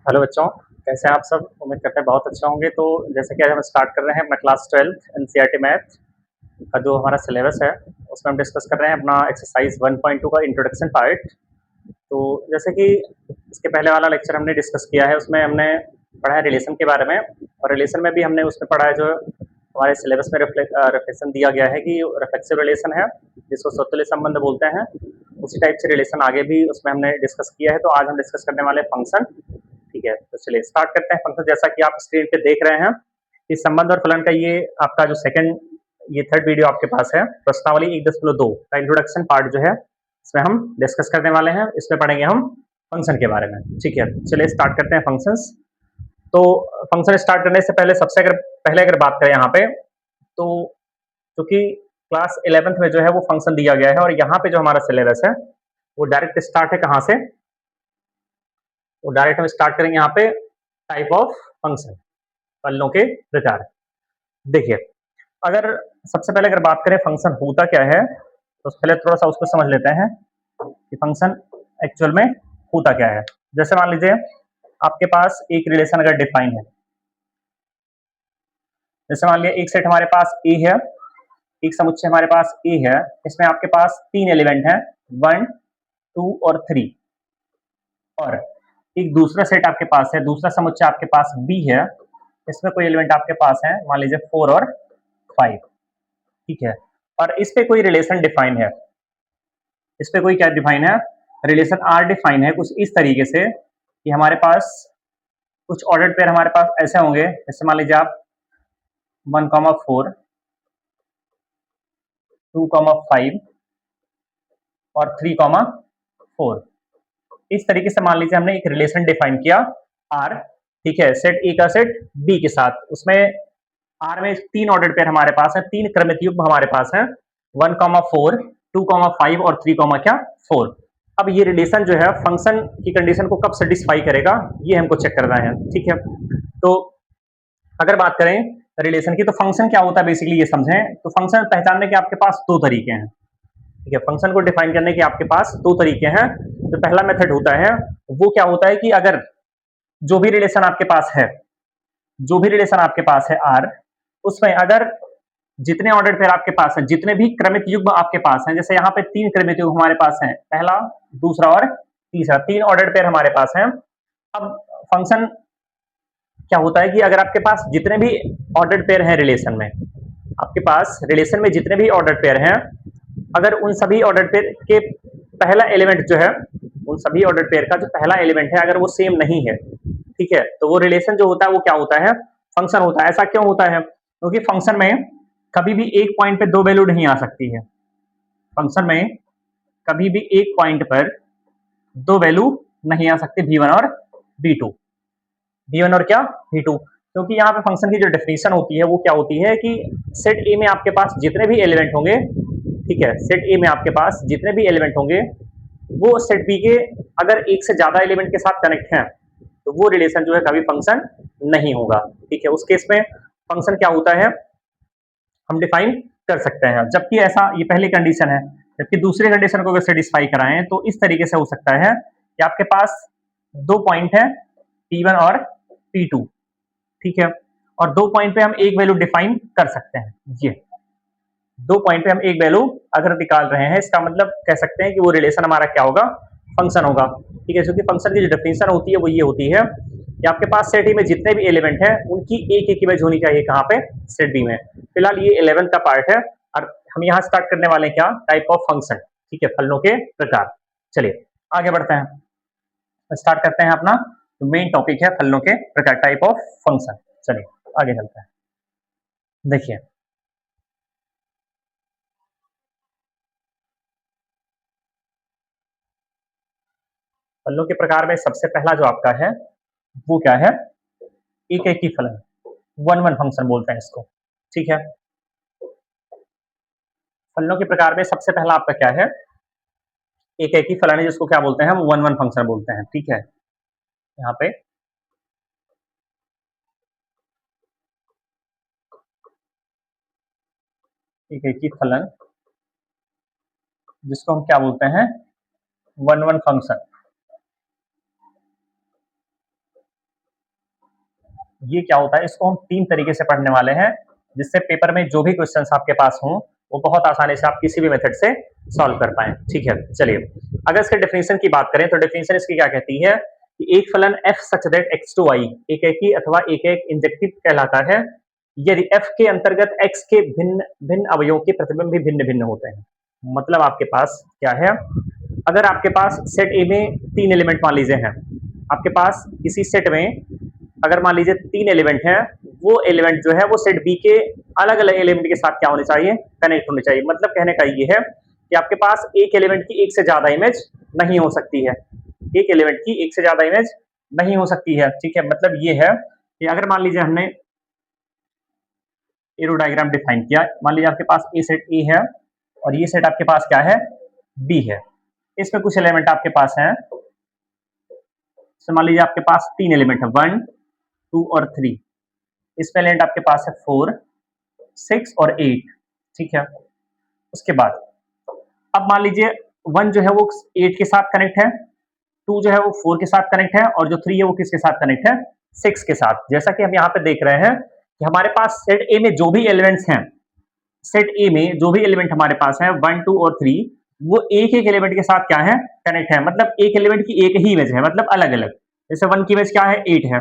Hello बच्चों, कैसे हैं आप सब? उम्मीद करते हैं बहुत अच्छे होंगे। तो जैसे कि आज हम स्टार्ट कर रहे हैं अपना क्लास 12 एनसीईआरटी मैथ का जो हमारा सिलेबस है, उसमें हम डिस्कस कर रहे हैं अपना एक्सरसाइज 1.2 का इंट्रोडक्शन पार्ट। तो जैसे कि इसके पहले वाला लेक्चर हमने डिस्कस किया है, उसमें हमने पढ़ा है रिलेशन के बारे में, और रिलेशन में भी हमने उसमें पढ़ा है जो हमारे सिलेबस में रिफ्लेक्शन दिया गया है कि रिफ्लेक्सिव रिलेशन है, जिसको स्वतुल्य संबंध बोलते हैं। उसी टाइप से रिलेशन आगे भी उसमें हमने डिस्कस किया है। तो आज हम डिस्कस करने वाले फंक्शन। ठीक है, तो चलिए स्टार्ट करते हैं। फंक्शन जैसा कि आप स्क्रीन पे देख रहे हैं, इस संबंध और फलन का ये आपका जो ये थर्ड वीडियो आपके पास है, प्रश्नावली 1.2 का इंट्रोडक्शन पार्ट जो है, इसमें हम डिस्कस करने वाले हैं। इसमें पढ़ेंगे हम फंक्शन के बारे में। ठीक है, चलिए स्टार्ट करते हैं फंक्शंस। तो फंक्शन स्टार्ट करने से पहले पहले अगर बात करें यहाँ पे, तो क्योंकि क्लास 11th में जो है वो फंक्शन दिया गया है, और यहाँ पे जो हमारा सिलेबस है वो डायरेक्ट स्टार्ट है कहाँ से? वो डायरेक्ट हम स्टार्ट करेंगे यहाँ पे टाइप ऑफ फंक्शन, फलनों के प्रकार। देखिए, अगर सबसे पहले अगर बात करें फंक्शन होता क्या है, तो पहले थोड़ा सा उसको समझ लेते हैं कि फंक्शन एक्चुअल में होता क्या है। जैसे मान लीजिए आपके पास एक रिलेशन अगर डिफाइन है, जैसे मान लिया एक सेट हमारे पास ए है, एक समुच्चय हमारे पास ए है, इसमें आपके पास तीन एलिमेंट हैं, 1, 2 और 3। और एक दूसरा सेट आपके पास है, दूसरा समुच्चय आपके पास बी है, इसमें कोई एलिमेंट आपके पास है, मान लीजिए 4 और 5। ठीक है, और इस पे कोई रिलेशन डिफाइन है, इस पे कोई क्या डिफाइन है? रिलेशन आर डिफाइन है कुछ इस तरीके से कि हमारे पास कुछ ऑर्डर्ड पेयर हमारे पास ऐसे होंगे, जैसे मान लीजिए आप 1,4, 2,5 और 3,4। इस तरीके से मान लीजिए हमने एक रिलेशन डिफाइन किया आर। ठीक है, सेट ए का सेट बी के साथ, उसमें आर में तीन ऑर्डर पेयर हमारे पास है, तीन क्रमित युग्म हमारे पास है, 1,4, 2,5 और 3,4। अब ये रिलेशन जो है फंक्शन की कंडीशन को कब सेटिस्फाई करेगा, ये हमको चेक करना है। ठीक है, तो अगर बात करें रिलेशन की, तो फंक्शन क्या होता है बेसिकली ये समझें। तो फंक्शन पहचानने के आपके पास दो तरीके हैं। ठीक है, फंक्शन को डिफाइन करने के आपके पास दो तरीके हैं। तो पहला मेथड होता है, वो क्या होता है कि अगर जो भी रिलेशन आपके पास है, जो भी रिलेशन आपके पास है आर, उसमें अगर जितने ऑर्डर पेयर आपके पास हैं, जितने भी क्रमित युग्म आपके पास हैं, जैसे यहाँ पे तीन क्रमित युग्म हमारे पास हैं, पहला, दूसरा और तीसरा, तीन ऑर्डर पेयर हमारे पास हैं। अब फंक्शन क्या होता है कि अगर आपके पास जितने भी ऑर्डर पेयर हैं रिलेशन में, आपके पास रिलेशन में जितने भी ऑर्डर पेयर हैं, अगर उन सभी ऑर्डर पेयर के पहला एलिमेंट जो है, उन सभी ऑर्डर पेयर का जो पहला एलिमेंट है अगर वो सेम नहीं है, ठीक है, तो वो रिलेशन जो होता है वो क्या होता है? फंक्शन होता है। ऐसा क्यों होता है? क्योंकि फंक्शन में कभी भी एक पॉइंट पे दो वैल्यू नहीं आ सकती है। फंक्शन में कभी भी एक पॉइंट पर दो वैल्यू नहीं आ सकती, v1 और v2। v1 और क्या? v2। क्योंकि यहाँ पे फंक्शन की जो डेफिनेशन होती है वो क्या होती है कि सेट ए में आपके पास जितने भी एलिमेंट होंगे, ठीक है, सेट ए में आपके पास जितने भी एलिमेंट होंगे, वो सेट बी के अगर एक से ज्यादा एलिमेंट के साथ कनेक्ट हैं, तो वो रिलेशन जो है कभी फंक्शन नहीं होगा। ठीक है, उस केस में फंक्शन क्या होता है, हम डिफाइन कर सकते हैं। जबकि ऐसा, ये पहली कंडीशन है, जबकि दूसरी कंडीशन को अगर सेटिस्फाई कराएं तो इस तरीके से हो सकता है कि आपके पास दो पॉइंट है, P1 और P2। ठीक है, और दो पॉइंट पे हम एक वैल्यू डिफाइन कर सकते हैं। ये दो पॉइंट पे हम एक वैल्यू अगर निकाल रहे हैं, इसका मतलब कह सकते हैं कि वो रिलेशन हमारा क्या होगा? फंक्शन होगा। ठीक है, क्योंकि फंक्शन की जो डेफिनेशन होती है वो ये होती है कि आपके पास सेट ए में जितने भी एलिमेंट हैं उनकी एक एक इमेज होनी चाहिए, कहाँ पे? सेट बी में। फिलहाल ये 11th का पार्ट है, और हम यहाँ स्टार्ट करने वाले हैं क्या? Type of function. ठीक है, फलनों के प्रकार। चलिए आगे बढ़ते हैं, स्टार्ट करते हैं अपना मेन टॉपिक है फलनों के प्रकार, टाइप ऑफ फंक्शन। चलिए आगे चलते हैं। देखिए, फलनों के प्रकार में सबसे पहला जो आपका है वो क्या है? एक एक ही फलन, वन वन फंक्शन बोलते हैं इसको। ठीक है, फलनों के प्रकार में सबसे पहला आपका क्या है? एक एक ही फलन है, जिसको क्या बोलते हैं हम? वन वन फंक्शन बोलते हैं। ठीक है, यहाँ पे एक एक ही फलन, जिसको हम क्या बोलते हैं? One one function. ये क्या होता है, इसको हम 3 तरीके से पढ़ने वाले हैं, जिससे पेपर में जो भी क्वेश्चंस आपके पास हों वो बहुत आसानी से आप किसी भी मेथड से सॉल्व कर पाएं। ठीक है, चलिए अगर इसके डेफिनेशन की बात करें तो डेफिनेशन इसकी क्या कहती है कि एक फलन f सच दैट x2y एकेकी अथवा एक इंजेक्टिव कहलाता है यदि f के अंतर्गत x के भिन्न भिन्न अवयवों के प्रतिबिंब भी भिन्न भिन्न होते हैं। मतलब आपके पास क्या है, अगर आपके पास सेट ए में 3 एलिमेंट मान लीजिए हैं, आपके पास किसी सेट में अगर मान लीजिए 3 एलिमेंट हैं, वो एलिमेंट जो है वो सेट बी के अलग अलग एलिमेंट के साथ क्या होने चाहिए, कनेक्ट होने चाहिए। मतलब कहने का ये है कि आपके पास एक एलिमेंट की एक से ज्यादा इमेज नहीं हो सकती है, एक एलिमेंट की एक से ज्यादा इमेज नहीं हो सकती है। ठीक है, मतलब ये है कि अगर मान लीजिए हमने एरो डायग्राम डिफाइन किया, मान लीजिए आपके पास ए सेट ए है और ये सेट आपके पास क्या है, बी है। इसमें कुछ एलिमेंट आपके पास हैं, मान लीजिए आपके पास 3 एलिमेंट है, 1 2 और 3। इसमें एलिमेंट आपके पास है 4 6 और 8। ठीक है, उसके बाद अब मान लीजिए 1 जो है वो 8 के साथ कनेक्ट है, 2 जो है वो 4 के साथ कनेक्ट है और जो 3 है वो किसके साथ कनेक्ट है, 6 के साथ। जैसा कि हम यहाँ पे देख रहे हैं कि हमारे पास सेट ए में जो भी एलिमेंट्स हैं, सेट ए में जो भी एलिमेंट हमारे पास है 1 2 और 3, वो एक एक एलिमेंट के साथ क्या है, कनेक्ट है। मतलब एक एलिमेंट की एक ही इमेज है, मतलब अलग अलग। जैसे 1 की इमेज क्या है, 8 है,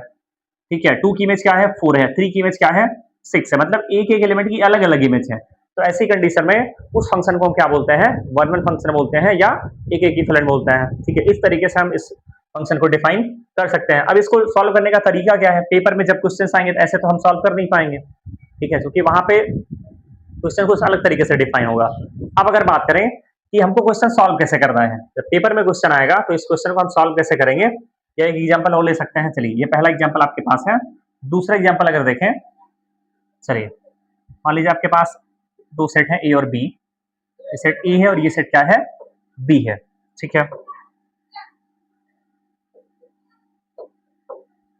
ठीक है, 2 की इमेज क्या है, 4 है, 3 की इमेज क्या है, 6 है। मतलब एक एक एलिमेंट की अलग अलग इमेज है। तो ऐसी कंडीशन में उस फंक्शन को हम क्या बोलते हैं, वन वन फंक्शन बोलते हैं या एक एक ही फलन बोलते हैं। ठीक है, इस तरीके से हम इस फंक्शन को डिफाइन कर सकते हैं। अब इसको सॉल्व करने का तरीका क्या है, पेपर में जब क्वेश्चन आएंगे तो ऐसे तो हम सॉल्व कर नहीं पाएंगे। ठीक है, क्योंकि वहां पे क्वेश्चन कुछ अलग तरीके से डिफाइन होगा। अब अगर बात करें कि हमको क्वेश्चन सॉल्व कैसे करना है, जब पेपर में क्वेश्चन आएगा तो इस क्वेश्चन को हम सॉल्व कैसे करेंगे, या एक एग्जांपल और ले सकते हैं। चलिए ये पहला एग्जांपल आपके पास है, दूसरा एग्जांपल अगर देखें, चलिए मान लीजिए आपके पास दो सेट हैं ए और बी, ये सेट ए है और ये सेट क्या है, बी है। ठीक है,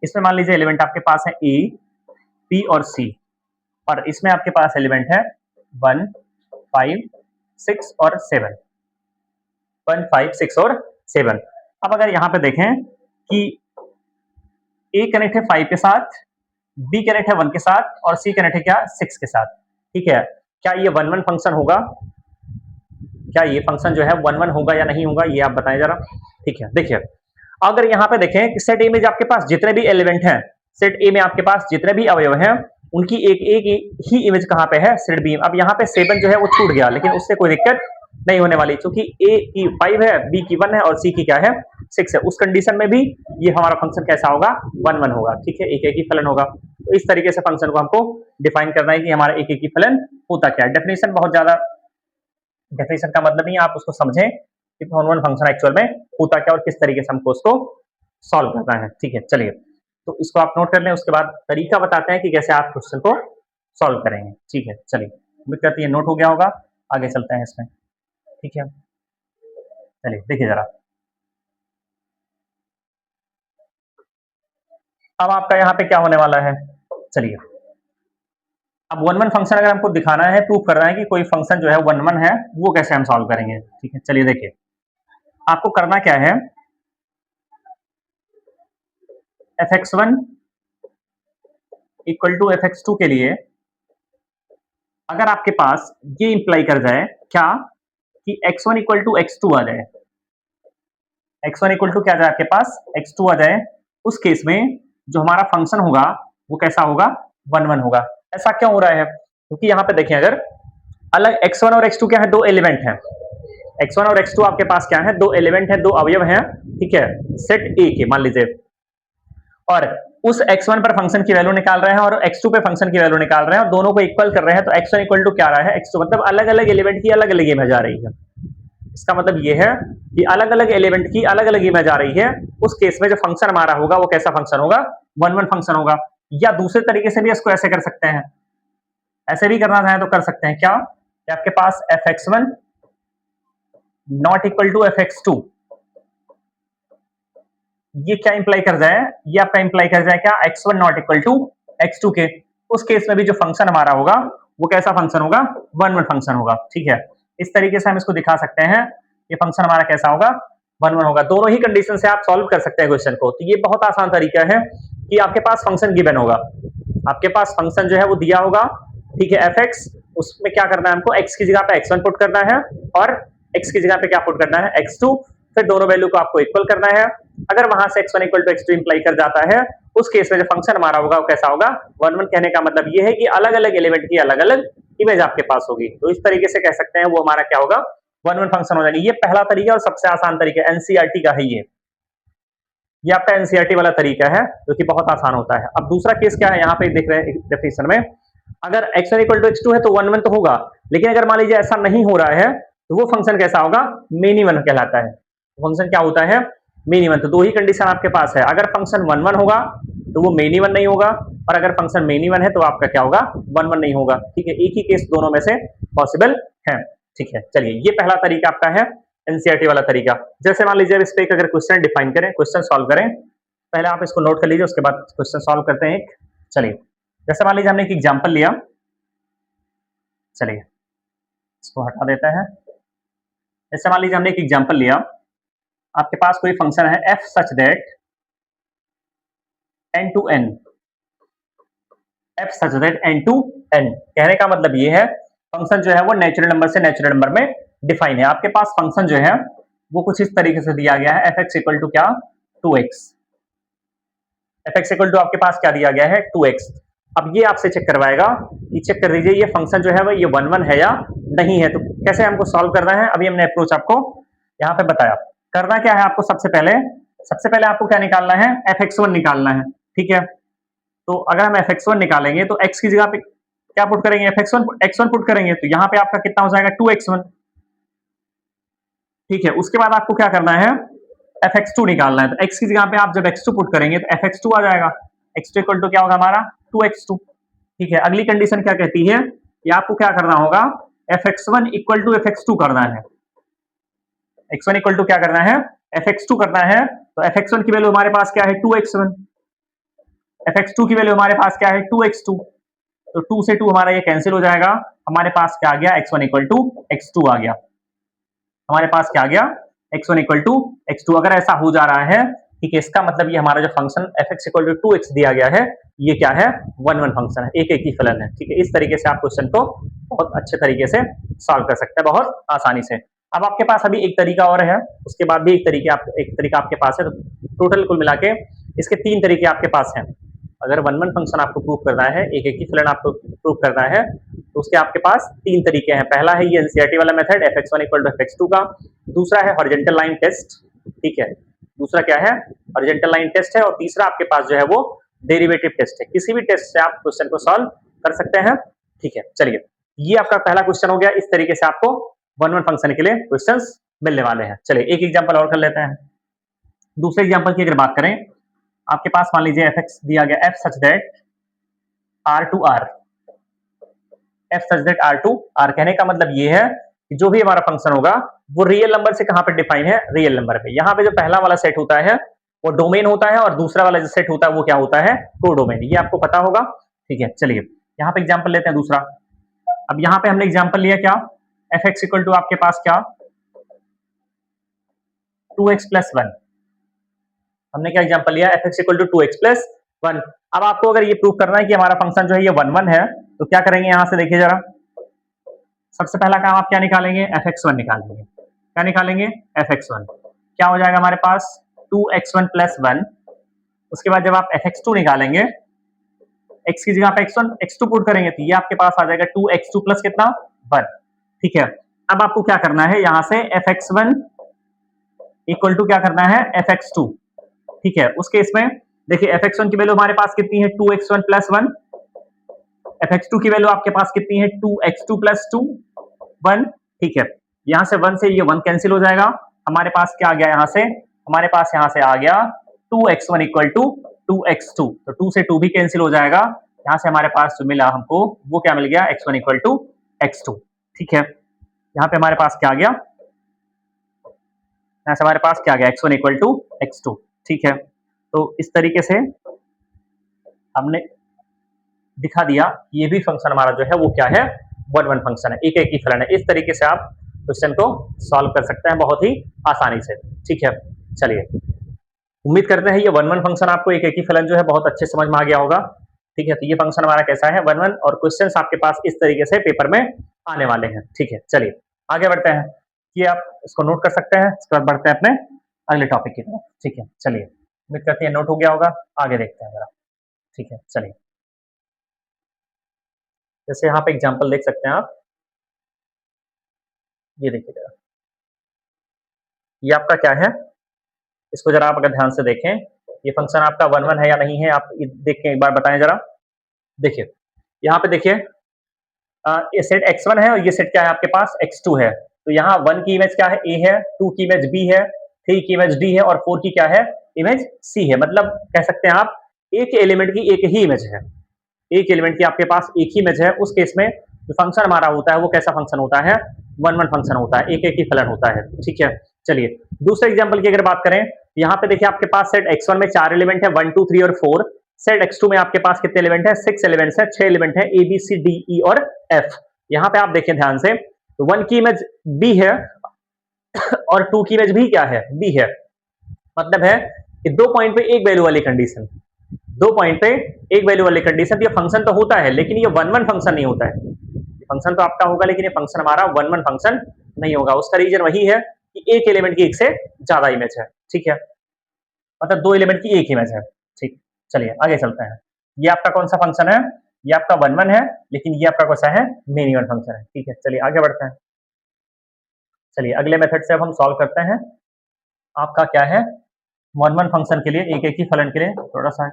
इसमें मान लीजिए एलिमेंट आपके पास है ए बी और सी, और इसमें आपके पास एलिमेंट है 1 5 6 और 7, 1 5 6 और 7। अब अगर यहाँ पे देखें कि ए कनेक्ट है 5 के साथ, बी कनेक्ट है 1 के साथ और सी कनेक्ट है क्या, 6 के साथ। ठीक है, क्या ये 1 1 फंक्शन होगा, क्या ये फंक्शन जो है 1 1 होगा या नहीं होगा, ये आप बताएं जरा। ठीक है, देखिए अगर यहाँ पे देखें कि सेट ए में आपके पास जितने भी एलिमेंट हैं, सेट ए में आपके पास जितने भी अवयव हैं, उनकी एक एक ही इमेज कहाँ पे है, सेट बी। अब यहाँ पे 7 जो है वो छूट गया, लेकिन उससे कोई दिक्कत नहीं होने वाली, क्योंकि ए की 5 है, बी की 1 है और सी की क्या है, 6 है। उस कंडीशन में भी ये हमारा फंक्शन कैसा होगा, 1 1 होगा। ठीक है, एक एक ही फलन होगा। तो इस तरीके से फंक्शन को हमको डिफाइन करना है कि हमारा एक एक ही फलन होता क्या है। डेफिनेशन बहुत ज्यादा, डेफिनेशन का मतलब नहीं, आप उसको समझें कि वन वन फंक्शन एक्चुअल में होता क्या और किस तरीके से हमको उसको सॉल्व करना है। ठीक है, चलिए तो इसको आप नोट कर लें, उसके बाद तरीका बताते हैं कि कैसे आप क्वेश्चन को सॉल्व करेंगे। ठीक है, चलिए उम्मीद करती है नोट हो गया होगा, आगे चलते हैं इसमें। ठीक है, चलिए देखिए जरा, अब आपका यहाँ पे क्या होने वाला है। चलिए अब वन वन फंक्शन अगर हमको दिखाना है, प्रूव करना है कि कोई फंक्शन जो है वन वन है, वो कैसे हम सॉल्व करेंगे। ठीक है, चलिए देखिए आपको करना क्या है, fx1 इक्वल टू fx2 के लिए अगर आपके पास ये इंप्लाई कर जाए क्या कि x1 इक्वल टू x2 आ जाए, x1 इक्वल टू क्या आ जाए आपके पास, x2 आ जाए, उस केस में जो हमारा फंक्शन होगा वो कैसा होगा, 1 1 होगा। ऐसा क्यों हो रहा है, क्योंकि यहाँ पे देखें अगर अलग x1 और x2 क्या है, दो एलिमेंट हैं, x1 और x2 आपके पास क्या है, दो एलिमेंट है, दो अवयव हैं। ठीक है, सेट ए के मान लीजिए, और उस x1 पर फंक्शन की वैल्यू निकाल रहे हैं और x2 पे फंक्शन की वैल्यू निकाल रहे हैं और दोनों को इक्वल कर रहे हैं, तो x1 इक्वल टू क्या आ रहा है, x2, मतलब अलग अलग एलिमेंट की अलग अलग इमेज आ रही है। इसका मतलब ये है कि अलग अलग एलिमेंट की अलग अलग इमेज आ रही है। उस केस में जो फंक्शन हमारा होगा वो कैसा फंक्शन होगा, 1 1 फंक्शन होगा। या दूसरे तरीके से भी इसको ऐसे कर सकते हैं, ऐसे भी करना चाहें तो कर सकते हैं, क्या कि आपके पास fx1 not equal to fx2, ये क्या इंप्लाई कर जाए, ये आपका इंप्लाई कर जाए क्या, x1 not equal to x2 के। उस केस में भी जो फंक्शन हमारा होगा वो कैसा फंक्शन होगा, 1 1 फंक्शन होगा। ठीक है, इस तरीके से हम इसको दिखा सकते हैं, ये फंक्शन हमारा कैसा होगा, 1 1 होगा। दोनों ही कंडीशन से आप सॉल्व कर सकते हैं क्वेश्चन को। तो ये बहुत आसान तरीका है कि आपके पास फंक्शन गिवन होगा, आपके पास फंक्शन जो है वो दिया होगा, ठीक है, एफ एक्स, उसमें क्या करना है हमको, एक्स की जगह पे x1 पुट करना है और x की जगह पे क्या पुट करना है, x2, फिर दोनों वैल्यू को आपको इक्वल करना है। अगर वहां से x1 equal to x2 imply कर जाता है, उस केस में जो फंक्शन हमारा होगा वो कैसा होगा, 1 1। कहने का मतलब ये है कि अलग अलग एलिमेंट की अलग अलग इमेज आपके पास होगी, तो इस तरीके से कह सकते हैं वो हमारा क्या होगा, 1 1 फंक्शन हो जाएगा। ये पहला तरीका और सबसे आसान तरीका एनसीईआरटी का है। ये आपका एनसीईआरटी वाला तरीका है जो कि बहुत आसान होता है। अब दूसरा केस क्या है, यहाँ पे देख रहे हैं डेफिनेशन में, अगर x1 इक्वल टू x2 है तो 1 1 तो होगा, लेकिन अगर मान लीजिए ऐसा नहीं हो रहा है तो वो फंक्शन कैसा होगा, मेनी वन कहलाता है। फंक्शन क्या होता है, मेनी वन। तो दो ही कंडीशन आपके पास है, अगर फंक्शन 1 1 होगा तो वो मेनी वन नहीं होगा, और अगर फंक्शन मेनी वन है तो आपका क्या होगा, 1 1 नहीं होगा। ठीक है, एक ही केस दोनों में से पॉसिबल है। ठीक है, चलिए ये पहला तरीका आपका है एनसीईआरटी वाला तरीका। जैसे मान लीजिए इस पे अगर क्वेश्चन डिफाइन करें, क्वेश्चन सॉल्व करें, पहले आप इसको नोट कर लीजिए, उसके बाद क्वेश्चन सॉल्व करते हैं। चलिए, जैसे मान लीजिए हमने एक एग्जांपल लिया, चलिए इसको हटा देते हैं। जैसे मान लीजिए हमने एक एग्जांपल लिया, आपके पास कोई फंक्शन है f such that n to n, f such that n to n। कहने का मतलब ये है फंक्शन जो है वो नेचुरल नंबर से नेचुरल नंबर में डिफाइन है। आपके पास फंक्शन जो है वो कुछ इस तरीके से दिया गया है, f(x) इक्वल टू क्या, 2x। f(x) इक्वल टू आपके पास क्या दिया गया है, 2x। अब ये आपसे चेक करवाएगा कि चेक कर दीजिए ये फंक्शन जो है वो ये 1 1 है या नहीं है। तो कैसे हमको सॉल्व करना है, अभी हमने अप्रोच आपको यहाँ पे बताया। करना क्या है आपको, सबसे पहले आपको क्या निकालना है, f(x1) निकालना है। ठीक है, तो अगर हम f(x1) निकालेंगे तो x की जगह पे क्या पुट करेंगे, x1 पुट करेंगे, तो यहाँ पे आपका कितना हो जाएगा, 2x1। ठीक है, उसके बाद आपको क्या करना है, f(x2) निकालना है। तो x की जगह पे आप जब x2 पुट करेंगे तो f(x2) आ जाएगा। x2 इक्वल टू क्या होगा हमारा, 2x2। ठीक है, अगली कंडीशन क्या कहती है कि आपको क्या करना होगा, f(x1) इक्वल टू f(x2) करना है। x1 इक्वल टू क्या करना है, f(x2) करना है। तो f(x1) की वैल्यू हमारे पास क्या है, 2x1। f(x2) की वैल्यू हमारे पास क्या है, 2x2। तो 2 से 2 हमारा ये कैंसिल हो जाएगा, हमारे पास क्या आ गया, x1 इक्वल टू x2 आ गया। हमारे पास क्या आ गया, x1 इक्वल टू x2। अगर ऐसा हो जा रहा है, ठीक है, इसका मतलब ये हमारा जो function f(x) equal to 2x दिया गया है, ये क्या है, 1 1 फंक्शन है, एक ही फलन है। ठीक है, इस तरीके से आप क्वेश्चन को बहुत अच्छे तरीके से सॉल्व कर सकते हैं, बहुत आसानी से। अब आपके पास अभी एक तरीका और है, उसके बाद भी एक तरीका आपके पास है। तो टोटल कुल मिला के इसके 3 तरीके आपके पास हैं। अगर 1 1 फंक्शन आपको प्रूव करना है, एक ही फलन आपको प्रूव करना है, तो उसके आपके पास 3 तरीके हैं। पहला है ये एनसीईआरटी वाला method f(x1) equal to f(x2) का। दूसरा है हॉरिजॉन्टल लाइन टेस्ट। ठीक है, दूसरा क्या है, हॉरिजॉन्टल लाइन टेस्ट है। और तीसरा आपके पास जो है वो डेरिवेटिव टेस्ट है। किसी भी टेस्ट से आप क्वेश्चन को सॉल्व कर सकते हैं। ठीक है, चलिए ये आपका पहला क्वेश्चन हो गया। इस तरीके से आपको 1 1 फंक्शन के लिए क्वेश्चंस मिलने वाले हैं। चलिए एक एग्जांपल और कर लेते हैं। दूसरे एग्जांपल की अगर बात करें, आपके पास मान लीजिए f(x) दिया गया, f such that r to r, f such that r to r। कहने का मतलब ये है कि जो भी हमारा फंक्शन होगा वो रियल नंबर से कहां पे डिफाइन है, रियल नंबर पे। यहाँ पे जो पहला वाला सेट होता है वो डोमेन होता है, और दूसरा वाला जो सेट होता है वो क्या होता है, कोडोमेन। ये आपको पता होगा। ठीक है, चलिए यहाँ पे एग्जांपल लेते हैं दूसरा। अब यहाँ पे हमने एग्जांपल लिया क्या, f(x) इक्वल टू आपके पास क्या, 2x प्लस 1। हमने क्या एग्जांपल लिया, f(x) equal to 2x plus 1। अब आपको अगर ये प्रूव करना है कि हमारा फंक्शन जो है ये 1 1 है, तो क्या करेंगे, यहां से देखिए जरा, सबसे पहला काम आप क्या निकालेंगे, f(x1) निकालेंगे। क्या निकालेंगे, f(x1), क्या हो जाएगा हमारे पास, 2x1 प्लस 1। उसके बाद जब आप f(x2) निकालेंगे, x की जगह पे x2 पुट करेंगे, तो ये आपके पास आ जाएगा 2x2 प्लस कितना, 1। ठीक है, अब आपको क्या करना है, यहां से f(x1) इक्वल टू क्या करना है, f(x2). ठीक है, उस केस में देखिए f(x1) की वैल्यू हमारे पास कितनी है, 2x1 प्लस 1। f(x2) की वैल्यू आपके पास कितनी है, 2x2 प्लस 2, 1। ठीक है, यहां से 1 से ये 1 कैंसिल हो जाएगा, हमारे पास क्या आ गया, यहां से हमारे पास यहां से आ गया 2x1 इक्वल टू 2x2। तो 2 से 2 भी कैंसिल हो जाएगा, यहां से हमारे पास जो मिला हमको वो क्या मिल गया, x1 इक्वल टू x2। ठीक है, यहाँ पे हमारे पास क्या आ गया, यहां से हमारे पास क्या आ गया, x1 इक्वल टू x2। ठीक है, तो इस तरीके से हमने दिखा दिया ये भी फंक्शन हमारा जो है वो क्या है, 1 1 फंक्शन है, एक ही फलन है। इस तरीके से आप क्वेश्चन को सॉल्व कर सकते हैं बहुत ही आसानी से। ठीक है, चलिए उम्मीद करते हैं ये वन वन फंक्शन आपको एक एक ही फलन जो है बहुत अच्छे समझ में आ गया होगा। ठीक है, तो ये फंक्शन हमारा कैसा है, वन वन, और क्वेश्चंस आपके पास इस तरीके से पेपर में आने वाले हैं। ठीक है, चलिए आगे बढ़ते हैं। ये आप इसको नोट कर सकते हैं, इसके बाद बढ़ते हैं अपने अगले टॉपिक की तरफ। ठीक है, चलिए उम्मीद करते हैं नोट हो गया होगा, आगे देखते हैं जरा। ठीक है, चलिए जैसे यहाँ पे एग्जाम्पल देख सकते हैं आप, ये देखिए जरा, ये आपका क्या है, इसको जरा आप अगर ध्यान से देखें, ये फंक्शन आपका वन वन है या नहीं है, आप देख के एक बार बताएं जरा। देखिए यहाँ पे देखिए, ये सेट x1 है और ये सेट क्या है आपके पास x2 है। तो यहाँ 1 की इमेज क्या है, a है, 2 की इमेज b है, 3 की इमेज d है और 4 की क्या है, इमेज c है। मतलब कह सकते हैं आप एक एलिमेंट की एक ही इमेज है, एक एलिमेंट की आपके पास एक ही इमेज है। उस केस में जो फंक्शन हमारा होता है वो कैसा फंक्शन होता है, वन वन फंक्शन होता है, एक एक ही फलन होता है। ठीक है, चलिए दूसरे एग्जाम्पल की अगर बात करें, यहाँ पे देखिए आपके पास सेट x1 में 4 एलिमेंट है, 1 2 3 और 4। सेट x2 में आपके पास कितने एलिमेंट है, 6 एलिमेंट्स है, 6 एलिमेंट है, a b c d e और f। यहाँ पे आप देखिए ध्यान से, तो 1 की इमेज b है और 2 की इमेज भी क्या है, b है। मतलब है कि 2 पॉइंट पे एक वैल्यू वाली कंडीशन, 2 पॉइंट पे एक वैल्यू वाली कंडीशन। ये फंक्शन तो होता है लेकिन ये वन वन फंक्शन नहीं होता है। फंक्शन तो आपका होगा लेकिन ये फंक्शन हमारा वन वन फंक्शन नहीं होगा। उसका रीजन वही है कि एक एलिमेंट की एक से ज्यादा इमेज है। ठीक है, मतलब 2 एलिमेंट की एक इमेज है। ठीक, चलिए आगे चलते हैं। ये आपका कौन सा फंक्शन है, ये आपका वन वन है, लेकिन ये आपका कौन सा है, मेन इवन फंक्शन है। ठीक है, चलिए आगे बढ़ते हैं। चलिए अगले मेथड से अब हम सॉल्व करते हैं। आपका क्या है, वन वन फंक्शन के लिए, एक एक ही फलन के लिए, थोड़ा सा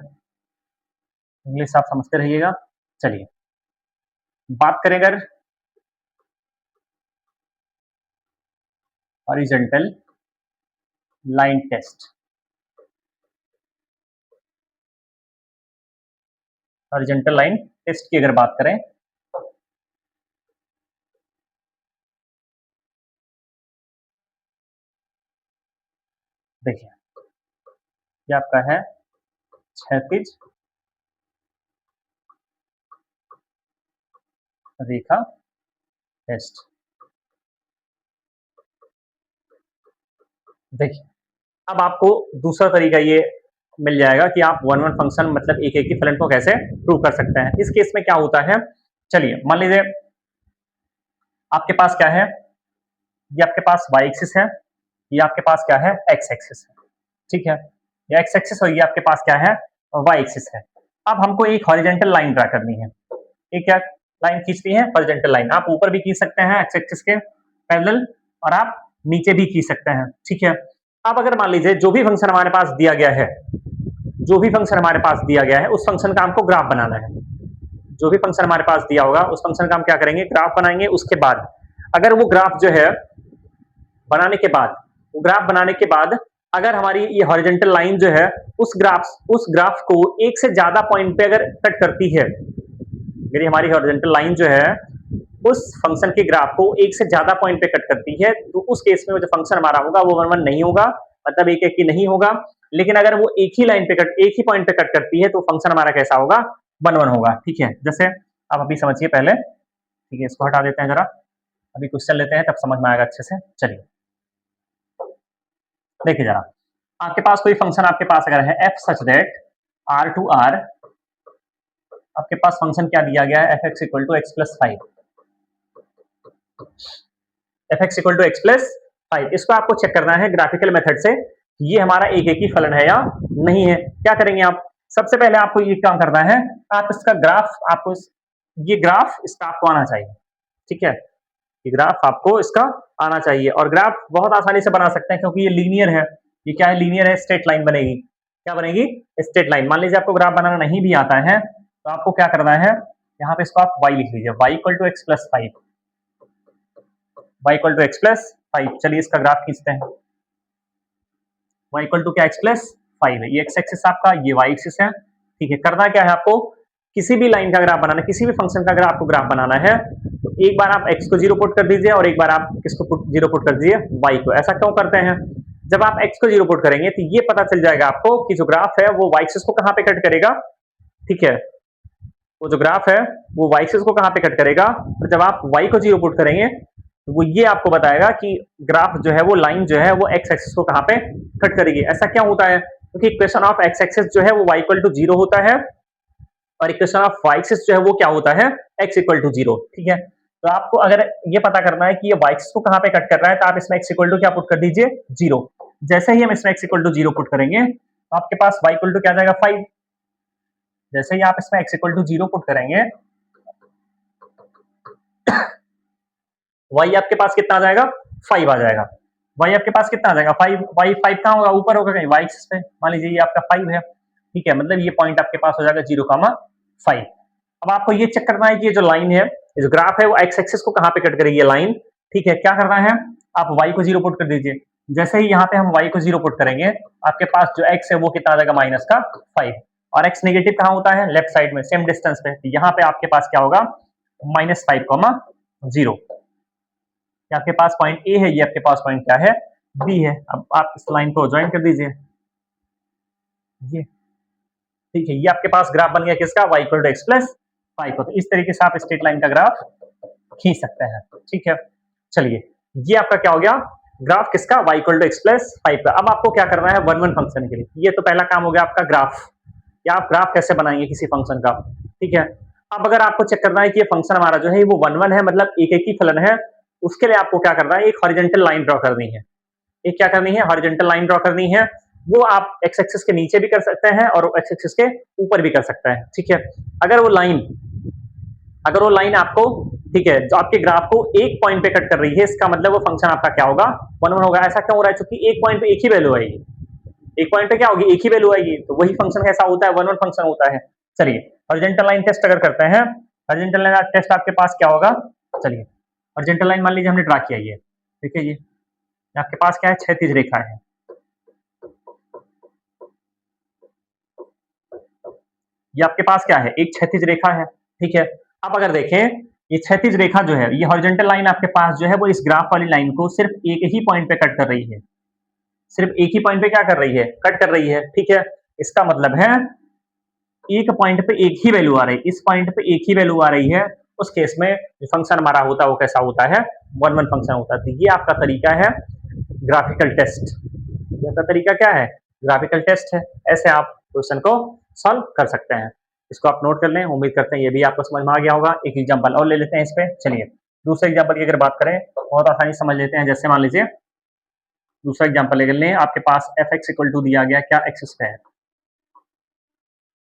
इंग्लिश आप समझते रहिएगा। चलिए बात करें अगर horizontal line test, horizontal line test की अगर बात करें, देखिए ये आपका है क्षैतिज रेखा टेस्ट। देखिए अब आपको दूसरा तरीका ये मिल जाएगा कि आप वन वन फंक्शन मतलब एक एक ही फलन को कैसे प्रूव कर सकते हैं। इस केस में क्या होता है, चलिए मान लीजिए आपके पास क्या है, ये आपके पास y एक्सिस है, ये आपके पास क्या है, x एक्सिस है। ठीक है, ये x एक्सिस और ये आपके पास क्या है, y एक्सिस है। अब हमको एक हॉरिजॉन्टल लाइन ड्रा करनी है। एक क्या लाइन खींचती है, हॉरिजॉन्टल लाइन। आप ऊपर भी खींच सकते हैं x एक्सिस के पैरेलल और आप नीचे भी खींच सकते हैं। ठीक है, अब अगर मान लीजिए जो भी फंक्शन हमारे पास दिया गया है, जो भी फंक्शन हमारे पास दिया गया है उस फंक्शन का हमको ग्राफ बनाना है। जो भी फंक्शन हमारे पास दिया होगा उस फंक्शन का हम क्या करेंगे, ग्राफ बनाएंगे। उसके बाद अगर वो ग्राफ जो है बनाने के बाद, वो ग्राफ बनाने के बाद अगर हमारी ये हॉरिजॉन्टल लाइन जो है उस ग्राफ को एक से ज्यादा पॉइंट पे अगर कट करती है, मेरी हमारी हॉरिजॉन्टल लाइन जो है उस फंक्शन के ग्राफ को एक से ज्यादा पॉइंट पे कट करती है, तो उस केस में जो फंक्शन हमारा होगा वो वन वन नहीं होगा, मतलब एक एक ही नहीं होगा। लेकिन अगर वो एक ही लाइन पे कट, एक ही पॉइंट पे कट करती है तो फंक्शन हमारा कैसा होगा, वन वन होगा। ठीक है, जैसे आप अभी समझिए पहले। ठीक है, इसको हटा देते हैं जरा, अभी क्वेश्चन लेते हैं तब समझ में आएगा अच्छे से। चलिए देखिए जरा, आपके पास कोई फंक्शन आपके पास अगर है f such that r to r, आपके पास फंक्शन क्या दिया गया है, fx equal to x plus 5, fx equal to x plus 5। इसको आपको चेक करना है ग्राफिकल मेथड से, ये हमारा एक एक ही फलन है या नहीं है। क्या करेंगे आप, सबसे पहले आपको ये काम करना है, आप इसका ग्राफ, आपको ये ग्राफ इसका आपको आना चाहिए। ठीक है, ये ग्राफ आपको इसका आना चाहिए और ग्राफ बहुत आसानी से बना सकते हैं क्योंकि ये लीनियर है। ये क्या है, लीनियर है, स्ट्रेट लाइन बनेगी। क्या बनेगी, स्ट्रेट लाइन। मान लीजिए आपको ग्राफ बनाना नहीं भी आता है तो आपको क्या करना है, यहाँ पे इसको आप y लिख लीजिए, y equal to x plus 5, y equal to x plus 5। चलिए इसका ग्राफ खींचते हैं, y इक्वल टू क्या, एक्स प्लस 5 है, ये एक्स एक्सिस आपका, ये y एक्सिस है। ठीक है, करना क्या है आपको, किसी भी लाइन का ग्राफ बनाना है, किसी भी फंक्शन का अगर आपको ग्राफ बनाना है तो एक बार आप x को 0 पुट कर दीजिए और एक बार आप किसको 0 पुट कर दीजिए, y को। ऐसा क्यों करते हैं, जब आप x को 0 पुट करेंगे तो ये पता चल जाएगा आपको कि जो ग्राफ है वो y एक्सिस को कहां पे कट करेगा। ठीक है, वो जो ग्राफ है वो y एक्सिस को कहां पे कट करेगा, और जब आप y को 0 पुट करेंगे तो वो ये आपको बताएगा कि ग्राफ जो है वो लाइन जो है वो x एक्सिस को कहां पे कट करेगी। ऐसा क्या होता है, क्योंकि इक्वेशन ऑफ एक्स एक्सिस जो है वो y इक्वल टू 0 होता है और इक्वेशन ऑफ y एक्सिस जो है वो क्या होता है, x इक्वल टू 0। ठीक है, तो आपको अगर ये पता करना है कि ये y एक्सिस को कहां पे कट कर रहा है, तो आप इसमें x इक्वल टू क्या पुट कर दीजिए, 0। जैसे ही हम इसमें x इक्वल टू 0 पुट करेंगे तो आपके पास y इक्वल टू क्या आ जाएगा, 5। जैसे ही आप इसमें x इक्वल टू 0 पुट करेंगे, y आपके पास कितना आ जाएगा, 5 आ जाएगा। y आपके पास कितना आ जाएगा, 5। y 5 कहां होगा, ऊपर होगा कहीं y एक्सिस पे। मान लीजिए ये आपका 5 है, ठीक है, मतलब ये पॉइंट आपके पास हो जाएगा 0,5। अब आपको ये चेक करना है कि ये जो लाइन है, ये जो ग्राफ है, वो एक्स एक्सिस को कहां पे कट करेगी ये लाइन। ठीक है, क्या करना है, आप y को 0 पुट कर दीजिए। जैसे ही यहाँ पे हम y को 0 पुट करेंगे, आपके पास जो x है वो कितना आ जाएगा, -5। और x नेगेटिव कहाँ होता है, लेफ्ट साइड में, सेम डिस्टेंस पे। यहाँ पे आपके पास क्या होगा, -5,0। ये आपके पास पॉइंट ए है, ये आपके पास पॉइंट क्या है, बी है। अब आप इस लाइन को ज्वाइन कर दीजिए, ये ठीक है, ये आपके पास ग्राफ बन गया किसका, y equal to x plus 5 को। तो इस तरीके से आप स्ट्रेट लाइन का ग्राफ खींच सकते हैं। ठीक है, चलिए ये आपका क्या हो गया, ग्राफ किसका, y equal to x plus 5 का। अब आपको क्या करना है, 1 फंक्शन के लिए। ये तो पहला काम हो गया आपका ग्राफ, या आप ग्राफ कैसे बनाएंगे किसी फंक्शन का। ठीक है, अब अगर आपको चेक करना है कि ये फंक्शन हमारा जो है वो 1 है, मतलब एक एक ही फलन है, उसके लिए आपको क्या करना है, एक हॉरिजॉन्टल लाइन ड्रॉ करनी है। एक क्या करनी है, हॉरिजॉन्टल लाइन ड्रॉ करनी है। वो आप एक्स एक्सिस के नीचे भी कर सकते हैं और एक्स एक्सिस के ऊपर भी कर सकते हैं। ठीक है, अगर वो लाइन आपको, ठीक है, जो आपके ग्राफ को एक पॉइंट पे कट कर रही है, इसका मतलब वो फंक्शन आपका क्या होगा, 1 होगा। ऐसा क्यों हो रहा है, क्योंकि एक पॉइंट पे एक ही वैल्यू आएगी, एक पॉइंट पे क्या होगी, एक ही वैल्यू आएगी, तो वही फंक्शन कैसा होता है, 1 फंक्शन होता है। चलिए हॉरिजॉन्टल लाइन टेस्ट अगर करते हैं, हॉरिजॉन्टल लाइन टेस्ट आपके पास क्या होगा, चलिए हॉरिजॉन्टल लाइन मान लीजिए हमने ड्रा किया ये, ठीक है, ये आपके पास क्या है, क्षैतिज रेखा है। ये आपके पास क्या है, एक क्षैतिज रेखा है। ठीक है, अब अगर देखें ये क्षैतिज रेखा जो है, ये हॉरिजॉन्टल लाइन आपके पास जो है वो इस ग्राफ वाली लाइन को सिर्फ एक ही पॉइंट पे कट कर रही है, सिर्फ एक ही पॉइंट पे क्या कर रही है, कट कर रही है। ठीक है, इसका मतलब है एक पॉइंट पे एक ही वैल्यू आ रही है, इस पॉइंट पे एक ही वैल्यू आ रही है, उस केस में जो फंक्शन हमारा होता है वो कैसा होता है, 1 फंक्शन होता है। तो ये आपका तरीका है ग्राफिकल टेस्ट। ये आपका तरीका क्या है, ग्राफिकल टेस्ट है। ऐसे आप क्वेश्चन को सॉल्व कर सकते हैं। इसको आप नोट कर लें, उम्मीद करते हैं ये भी आपको समझ में आ गया होगा। एक एग्जांपल और ले लेते हैं इस पे। चलिए दूसरे एग्जांपल की अगर बात करें, बहुत आसानी समझ लेते हैं। जैसे मान लीजिए दूसरा एग्जांपल ले लें, आपके पास एफ एक्स इक्वल टू दिया गया क्या, x square.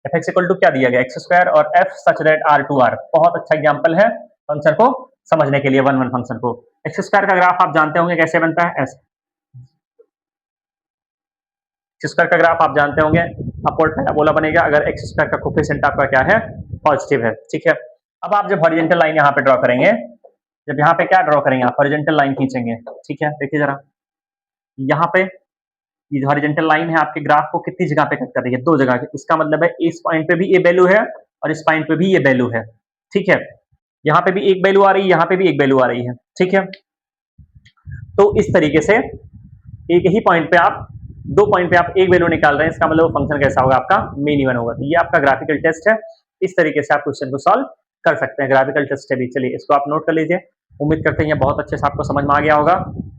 F x equal to क्या दिया गया, एक्स स्क्वायर, और f such that R to R. बहुत अच्छा एग्जांपल है फंक्शन को समझने के लिए, 1 फंक्शन को। एक्स स्क्वायर का ग्राफ आप जानते होंगे कैसे बनता है, ऐसे। एक्स स्क्वायर का ग्राफ आप जानते होंगे, अपवर्ड पैराबोला बनेगा अगर एक्स स्क्वायर का कोफिशिएंट आपका क्या है, पॉजिटिव है। ठीक है, अब आप जब हॉरिजॉन्टल लाइन यहाँ पे ड्रॉ करेंगे, जब यहाँ पे क्या ड्रॉ करेंगे, आप हॉरिजॉन्टल लाइन खींचेंगे। ठीक है, देखिए जरा यहाँ पे ये हॉरिजॉन्टल लाइन है आपके ग्राफ को कितनी जगह पे कट कर रही है, 2 जगह। इसका मतलब है इस पॉइंट पे भी ये वैल्यू है और इस पॉइंट पे भी ये वैल्यू है। ठीक है, यहाँ पे भी एक वैल्यू आ रही है, यहाँ पे भी एक वैल्यू आ रही है। ठीक है, तो इस तरीके से एक ही पॉइंट पे आप, 2 पॉइंट पे आप एक वैल्यू निकाल रहे हैं, इसका मतलब फंक्शन कैसा होगा, आपका मीन इवन होगा। तो ये आपका ग्राफिकल टेस्ट है। इस तरीके से आप क्वेश्चन को सॉल्व कर सकते हैं, ग्राफिकल टेस्ट है भी। चलिए इसको आप नोट कर लीजिए, उम्मीद करते हैं ये बहुत अच्छे से आपको समझ में आ गया होगा।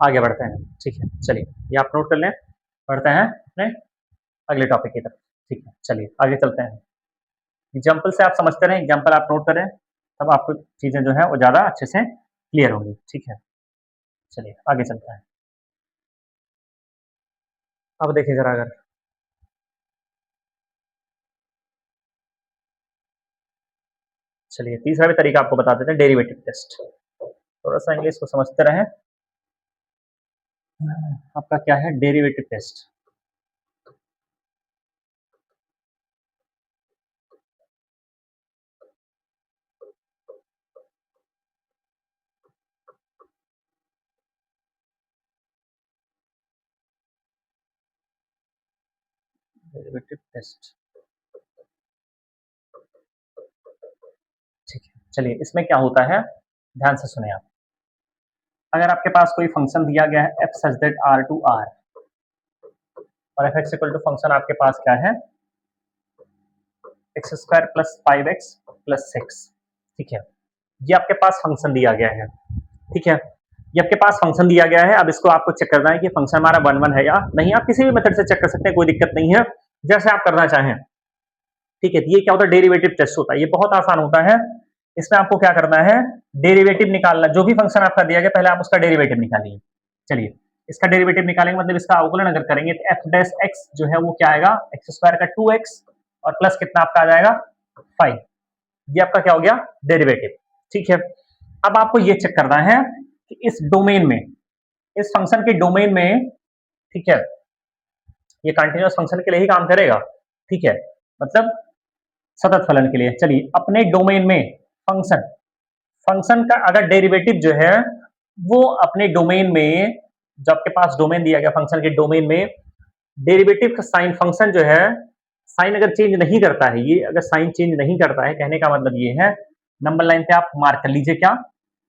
आगे बढ़ते हैं। ठीक है, चलिए ये आप नोट कर लें, बढ़ते हैं अपने अगले टॉपिक की तरफ। ठीक है, चलिए आगे चलते हैं। एग्जाम्पल से आप समझते रहें, एग्जाम्पल आप नोट करें, तब आपको चीजें जो है वो ज्यादा अच्छे से क्लियर होंगी। ठीक है, चलिए आगे चलते हैं। अब देखिए जरा, अगर चलिए तीसरा भी तरीका आपको बता देते हैं, डेरिवेटिव टेस्ट। थोड़ा सा इंग्लिश को समझते रहें। आपका क्या है, डेरिवेटिव टेस्ट। डेरिवेटिव टेस्ट, ठीक है। चलिए इसमें क्या होता है, ध्यान से सुने आप। अगर आपके पास कोई फंक्शन दिया गया है F such that R to R, और F x equal to function आपके पास क्या है, x square plus 5x plus 6। ठीक है, ये आपके पास फंक्शन दिया गया है। ठीक है, ये आपके पास फंक्शन दिया गया है। अब इसको आपको चेक करना है कि फंक्शन हमारा 1 1 है या नहीं। आप किसी भी मेथड से चेक कर सकते हैं, कोई दिक्कत नहीं है। जैसे आप करना चाहें। ठीक है, ये क्या होता है, डेरिवेटिव टेस्ट होता है, ये बहुत आसान होता है। इसमें आपको क्या करना है, डेरिवेटिव निकालना, जो भी फंक्शन आपका दिया गया पहले आप उसका डेरिवेटिव निकालिए। चलिए, इसका डेरिवेटिव निकालेंगे मतलब इसका अवकलन अगर करेंगे तो एफ डैश एक्स जो है वो क्या आएगा, एक्स स्क्वायर का 2x और प्लस कितना आपका आ जाएगा 5। ये आपका क्या हो गया, डेरिवेटिव। ठीक है, अब आपको ये चेक करना है कि इस डोमेन में, इस फंक्शन के डोमेन में, ठीक है, ये कंटिन्यूअस फंक्शन के लिए ही काम करेगा। ठीक है, मतलब सतत फलन के लिए। चलिए, अपने डोमेन में फंक्शन, फंक्शन का अगर डेरिवेटिव जो है वो अपने डोमेन में, जो आपके पास डोमेन दिया गया फंक्शन के डोमेन में, डेरिवेटिव का साइन, फंक्शन जो है साइन अगर चेंज नहीं करता है, ये अगर साइन चेंज नहीं करता है, कहने का मतलब ये है, नंबर लाइन पे आप मार्क कर लीजिए क्या,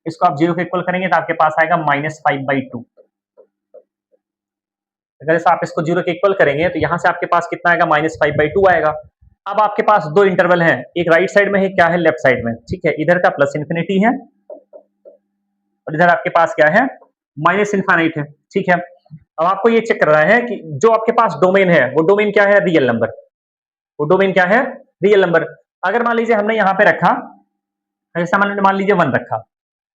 इसको आप जीरो के इक्वल करेंगे तो आपके पास आएगा -5/2। अगर आप इसको जीरो के इक्वल करेंगे तो यहां से आपके पास कितना आएगा, -5/2 आएगा। अब आपके पास दो इंटरवल हैं, एक राइट साइड में है, क्या है, लेफ्ट साइड में। ठीक है, इधर का प्लस इन्फिनिटी है और इधर आपके पास क्या है, माइनस इन्फाइनाइट है। ठीक है, अब आपको ये चेक करना है कि जो आपके पास डोमेन है वो डोमेन क्या है, रियल नंबर। वो डोमेन क्या है, रियल नंबर। अगर मान लीजिए हमने यहाँ पे रखा, ऐसा मान लीजिए 1 रखा,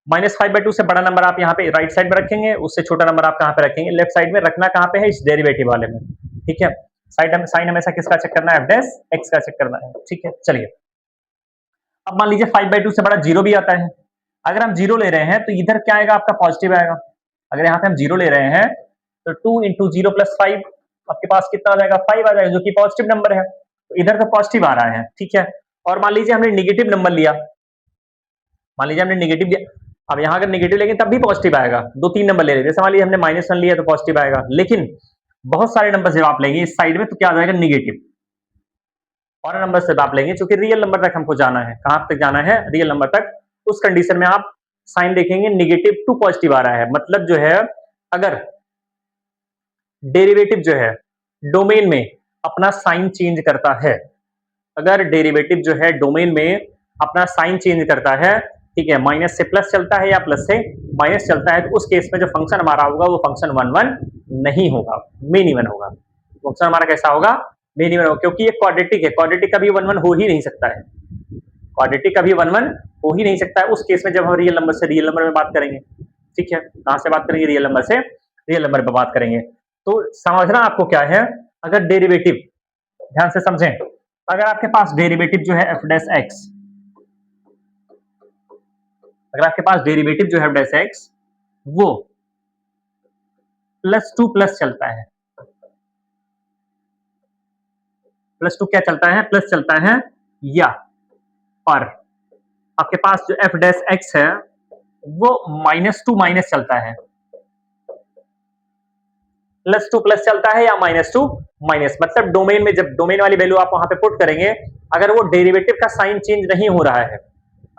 -5/2 से बड़ा नंबर आप यहाँ पे राइट साइड में रखेंगे, उससे छोटा नंबर आप कहाँ पे रखेंगे, लेफ्ट साइड में। रखना कहाँ पे है, इस डेरिवेटिव वाले में। ठीक है, साइन हमेशा किसका चेक करना है, एफ डैश एक्स का चेक करना है। ठीक है, चलिए, अब मान लीजिए 5/2 से बड़ा जीरो भी आता है। अगर हम जीरो ले रहे हैं तो इधर क्या आएगा, आपका पॉजिटिव आएगा। अगर यहाँ पे हम जीरो ले रहे हैं तो 2 इंटू जीरो प्लस 5, आपके पास कितना आ जाएगा, 5 आ जाएगा, जो कि पॉजिटिव नंबर है। तो इधर तो पॉजिटिव आ रहा है। ठीक है, और मान लीजिए हमने निगेटिव नंबर लिया, मान लीजिए हमने निगेटिव लिया, अब यहाँ अगर निगेटिव लेंगे तब भी पॉजिटिव आएगा। 2-3 नंबर ले रहे, जैसे मान लीजिए हमने -1 लिया तो पॉजिटिव आएगा। लेकिन बहुत सारे नंबर जब आप लेंगे इस साइड में तो क्या आ जाएगा, निगेटिव। और नंबर से आप लेंगे क्योंकि रियल नंबर तक हमको जाना है, कहां तक जाना है, रियल नंबर तक। उस कंडीशन में आप साइन देखेंगे नेगेटिव टू पॉजिटिव आ रहा है, मतलब जो है अगर डेरिवेटिव जो है डोमेन में अपना साइन चेंज करता है, अगर डेरिवेटिव जो है डोमेन में अपना साइन चेंज करता है, ठीक है, माइनस से प्लस चलता है या प्लस से माइनस चलता है, तो उस केस में जो फंक्शन हमारा होगा वो फंक्शन 1 1 नहीं होगा, मेन इवन होगा। फंक्शन हमारा कैसा होगा, मेन इवन होगा, क्योंकि ये क्वाड्रेटिक है, क्वाड्रेटिक कभी 1 1 हो ही नहीं सकता है, क्वाड्रेटिक कभी 1 1 हो ही नहीं सकता है। उस केस में जब हम रियल नंबर से रियल नंबर में बात करेंगे, ठीक है, कहां से बात करेंगे, रियल नंबर से रियल नंबर पर बात करेंगे। तो समझना आपको क्या है, अगर डेरिवेटिव, ध्यान से समझें, अगर आपके पास डेरिवेटिव जो है एफ डैश एक्स, अगर आपके पास डेरिवेटिव जो है एफ डैश एक्स वो +2 प्लस चलता है, +2 क्या चलता है, प्लस चलता है, या पर आपके पास जो एफ डैश एक्स है वो -2 माइनस चलता है, +2 प्लस चलता है या -2 माइनस, मतलब डोमेन में जब डोमेन वाली वैल्यू आप वहां पे पुट करेंगे, अगर वो डेरिवेटिव का साइन चेंज नहीं हो रहा है,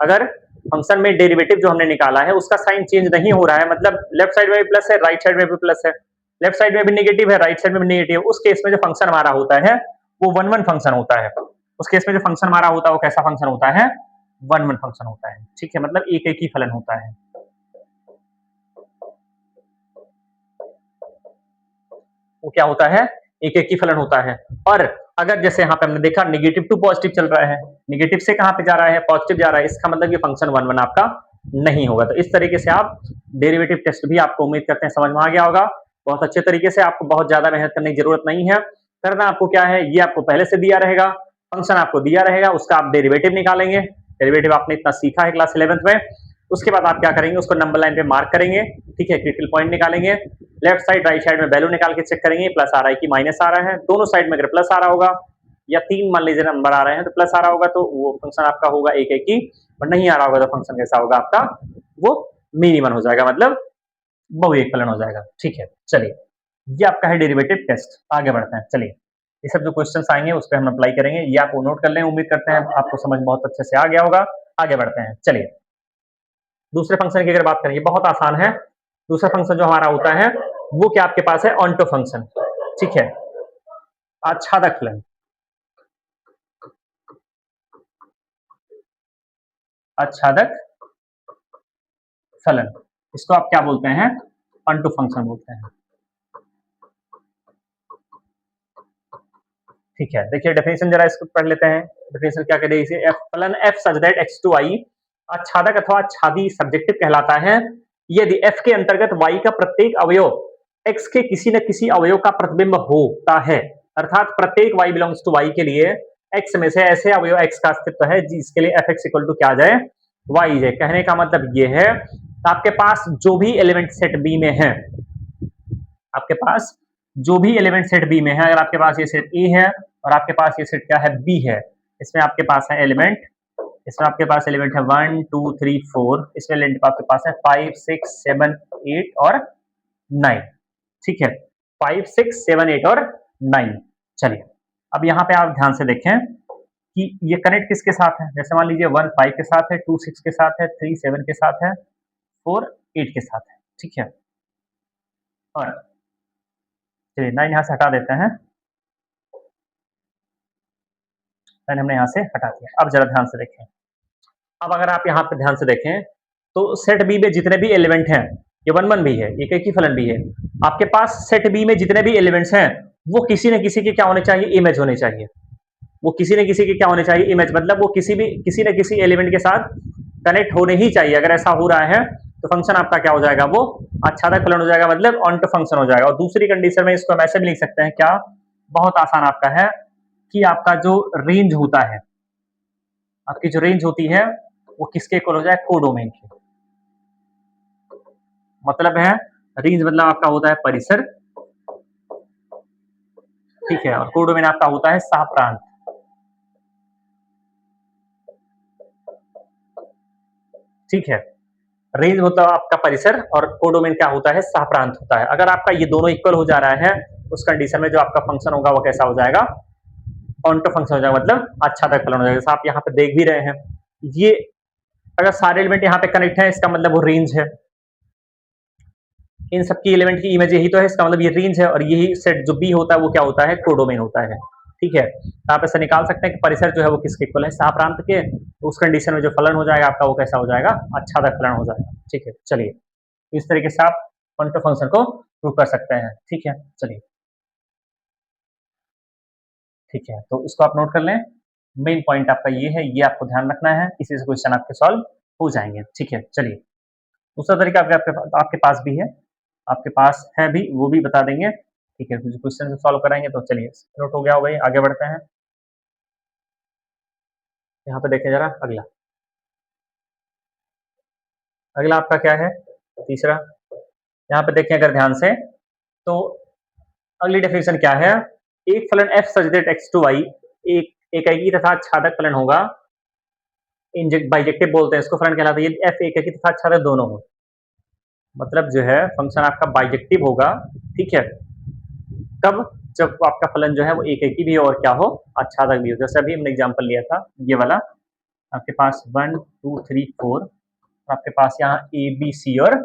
अगर फंक्शन में डेरिवेटिव जो हमने निकाला है उसका साइन चेंज नहीं हो रहा है, मतलब लेफ्ट साइड में भी प्लस है, राइट साइड में भी प्लस है, लेफ्ट साइड में भी नेगेटिव है, राइट साइड में भी नेगेटिव है, उस केस में जो फंक्शन हमारा होता है वो 1 1 फंक्शन होता है। उस केस में जो फंक्शन हमारा होता है वो कैसा फंक्शन होता है, 1 1 फंक्शन होता है। ठीक है, मतलब एक एक ही फलन होता है, वो क्या होता है, एक एक ही फलन होता है। और अगर जैसे यहाँ पे हमने देखा नेगेटिव टू पॉजिटिव चल रहा है, नेगेटिव से कहाँ पे जा रहा है, पॉजिटिव जा रहा है, इसका मतलब ये फंक्शन 1 1 आपका नहीं होगा। तो इस तरीके से आप डेरिवेटिव टेस्ट भी, आपको उम्मीद करते हैं समझ में आ गया होगा बहुत अच्छे तरीके से। आपको बहुत ज्यादा मेहनत करने की जरूरत नहीं है, करना आपको क्या है, ये आपको पहले से दिया रहेगा, फंक्शन आपको दिया रहेगा, उसका आप डेरिवेटिव निकालेंगे। डेरिवेटिव आपने इतना सीखा है क्लास 11th में, उसके बाद आप क्या करेंगे, उसको नंबर लाइन पे मार्क करेंगे, ठीक है, क्रिटिकल पॉइंट निकालेंगे, लेफ्ट साइड राइट साइड में वैल्यू निकाल के चेक करेंगे प्लस आ रहा है कि माइनस आ रहा है। दोनों साइड में अगर प्लस आ रहा होगा या 3 मान लीजिए नंबर आ रहे हैं तो प्लस आ रहा होगा तो वो फंक्शन आपका होगा एक एक ही, और नहीं आ रहा होगा तो फंक्शन कैसा होगा आपका, वो मिनिमम हो जाएगा, मतलब बहु एक फलन हो जाएगा। ठीक है, चलिए, ये आपका है डेरिवेटिव टेस्ट। आगे बढ़ते हैं, चलिए, ये सब जो क्वेश्चन आएंगे उस पर हम अप्लाई करेंगे, ये आपको नोट कर लें, उम्मीद करते हैं आपको समझ बहुत अच्छे से आ गया होगा। आगे बढ़ते हैं, चलिए, दूसरे फंक्शन की अगर बात करें, बहुत आसान है। दूसरा फंक्शन जो हमारा होता है वो क्या आपके पास है, ऑन्टो फंक्शन। ठीक है, आच्छादक फलन, आच्छादक फलन, इसको आप क्या बोलते हैं, ऑन्टो फंक्शन बोलते हैं। ठीक है, देखिए डेफिनेशन जरा इसको पढ़ लेते हैं। डेफिनेशन क्या कह रही है, एफ फलन F such that X to Y आच्छादक अथवा आच्छादी सब्जेक्टिव कहलाता है यदि एफ के अंतर्गत वाई का प्रत्येक अवयव एक्स के किसी न किसी अवयव का प्रतिबिंब होता है। अर्थात प्रत्येक वाई बिलोंग्स टू वाई के लिए एक्स में से ऐसे अवयव एक्स का अस्तित्व है जिसके लिए एफ एक्स इक्वल टू क्या आ जाए, वाई जाए। कहने का मतलब ये है आपके पास जो भी एलिमेंट सेट बी में है, आपके पास जो भी एलिमेंट सेट बी में है, अगर आपके पास ये सेट ए है और आपके पास ये सेट क्या है, बी है, इसमें आपके पास है एलिमेंट, इसमें आपके पास एलिमेंट है 1 2 3 4, इसमें एलिमेंट आपके पास है 5 6 7 8 और 9। ठीक है, 5 6 7 8 और 9। चलिए अब यहाँ पे आप ध्यान से देखें कि ये कनेक्ट किसके साथ है। जैसे मान लीजिए 1 5 के साथ है, 2 6 के साथ है, 3 7 के साथ है, 4 8 के साथ है। ठीक है, और चलिए 9 यहाँ से हटा देते हैं, 9 हमने यहाँ से हटा दिया। अब जरा ध्यान से देखें, अब अगर आप यहाँ पे ध्यान से देखें तो सेट बी में जितने भी एलिमेंट हैं, ये 1 1 भी है, एक एक ही फलन भी है, आपके पास सेट बी में जितने भी एलिमेंट्स हैं वो किसी न किसी के क्या होने चाहिए, इमेज होने चाहिए। वो किसी न किसी के क्या होने चाहिए, इमेज, मतलब वो किसी न किसी एलिमेंट के साथ कनेक्ट होने ही चाहिए। अगर ऐसा हो रहा है तो फंक्शन आपका क्या हो जाएगा, वो आच्छादक फलन हो जाएगा, मतलब ऑन टू फंक्शन हो जाएगा। और दूसरी कंडीशन में इसको हम ऐसे भी लिख सकते हैं, क्या, बहुत आसान आपका है कि आपका जो रेंज होता है, आपकी जो रेंज होती है वो किसके इक्वल हो जाए, कोडोमेन के। मतलब है रेंज मतलब आपका होता है परिसर, ठीक है, और कोडोमेन आपका होता है सह प्रांत। ठीक है, रेंज होता है आपका परिसर और कोडोमेन क्या होता है, सह प्रांत होता है। अगर आपका ये दोनों इक्वल हो जा रहा है उस कंडीशन में जो आपका फंक्शन होगा वो कैसा हो जाएगा, ऑनटो फंक्शन हो जाएगा, मतलब आच्छादक फलन हो जाएगा। जैसा आप यहाँ पे देख भी रहे हैं, ये अगर सारे एलिमेंट यहाँ पे कनेक्ट है इसका मतलब वो रेंज है, इन सबकी एलिमेंट की इमेज यही तो है, इसका मतलब ये रेंज है। और यही सेट जो बी होता है वो क्या होता है, कोडोमेन होता है। ठीक है, तो आप ऐसा निकाल सकते हैं कि परिसर जो है वो किसके इक्वल है, सह प्रांत के। तो उस कंडीशन में जो फलन हो जाएगा आपका वो कैसा हो जाएगा, आच्छादक फलन हो जाएगा। ठीक है, चलिए इस तरीके से आप क्वांटम फंक्शन को प्रूव कर सकते हैं। ठीक है, चलिए ठीक है, तो इसको आप नोट कर लें। मेन पॉइंट आपका ये है, ये आपको ध्यान रखना है, इसी से क्वेश्चन आपके सॉल्व हो जाएंगे। ठीक है, चलिए दूसरा तरीका आपके पास भी है, आपके पास है भी, वो भी बता देंगे। ठीक है, तो क्वेश्चन सॉल्व कराएंगे। तो चलिए नोट हो गया होगा, आगे बढ़ते हैं। यहाँ पे देखें जरा अगला, अगला आपका क्या है, तीसरा। यहाँ पे देखें अगर ध्यान से तो अगली डेफिनेशन क्या है, एक फलन f such that x to y एक एकाकी तथा आच्छादक फलन होगा, बाइजेक्टिव बोलते हैं इसको, फलन कहलाता है यदि f एकाकी तथा आच्छादक दोनों हो। मतलब जो है फंक्शन आपका बाइजेक्टिव होगा। ठीक है, कब, जब आपका फलन जो है वो एकाकी भी हो और क्या हो, आच्छादक भी हो। जैसे अभी हमने एग्जांपल लिया था ये वाला, आपके पास 1 2 3 4, आपके पास यहाँ ए बी सी और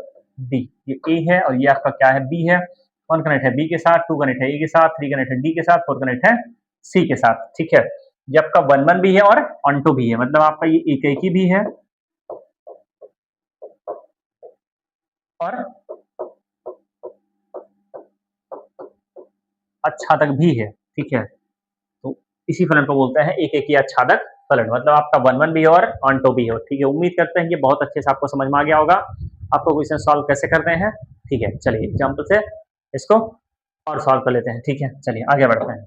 डी, ये ए है और ये आपका क्या है, बी है। 1 कनेक्ट है बी के साथ, 2 कनेक्ट है ए के साथ, 3 कनेक्ट है डी के साथ, 4 कनेक्ट है सी के साथ। ठीक है, ये आपका 1 1 भी है और ऑन टू भी है, मतलब आपका ये एकाकी भी है और आच्छादक भी है। ठीक है, तो इसी फलन को बोलते हैं एकाकी आच्छादक फलन, मतलब आपका 1 1 भी है और ऑन टू भी हो। ठीक है, उम्मीद करते हैं कि बहुत अच्छे से आपको समझ में आ गया होगा, आपको क्वेश्चन सॉल्व कैसे करते हैं। ठीक है, चलिए एग्जाम्पल से इसको और सॉल्व कर लेते हैं। ठीक है, चलिए आगे बढ़ते हैं।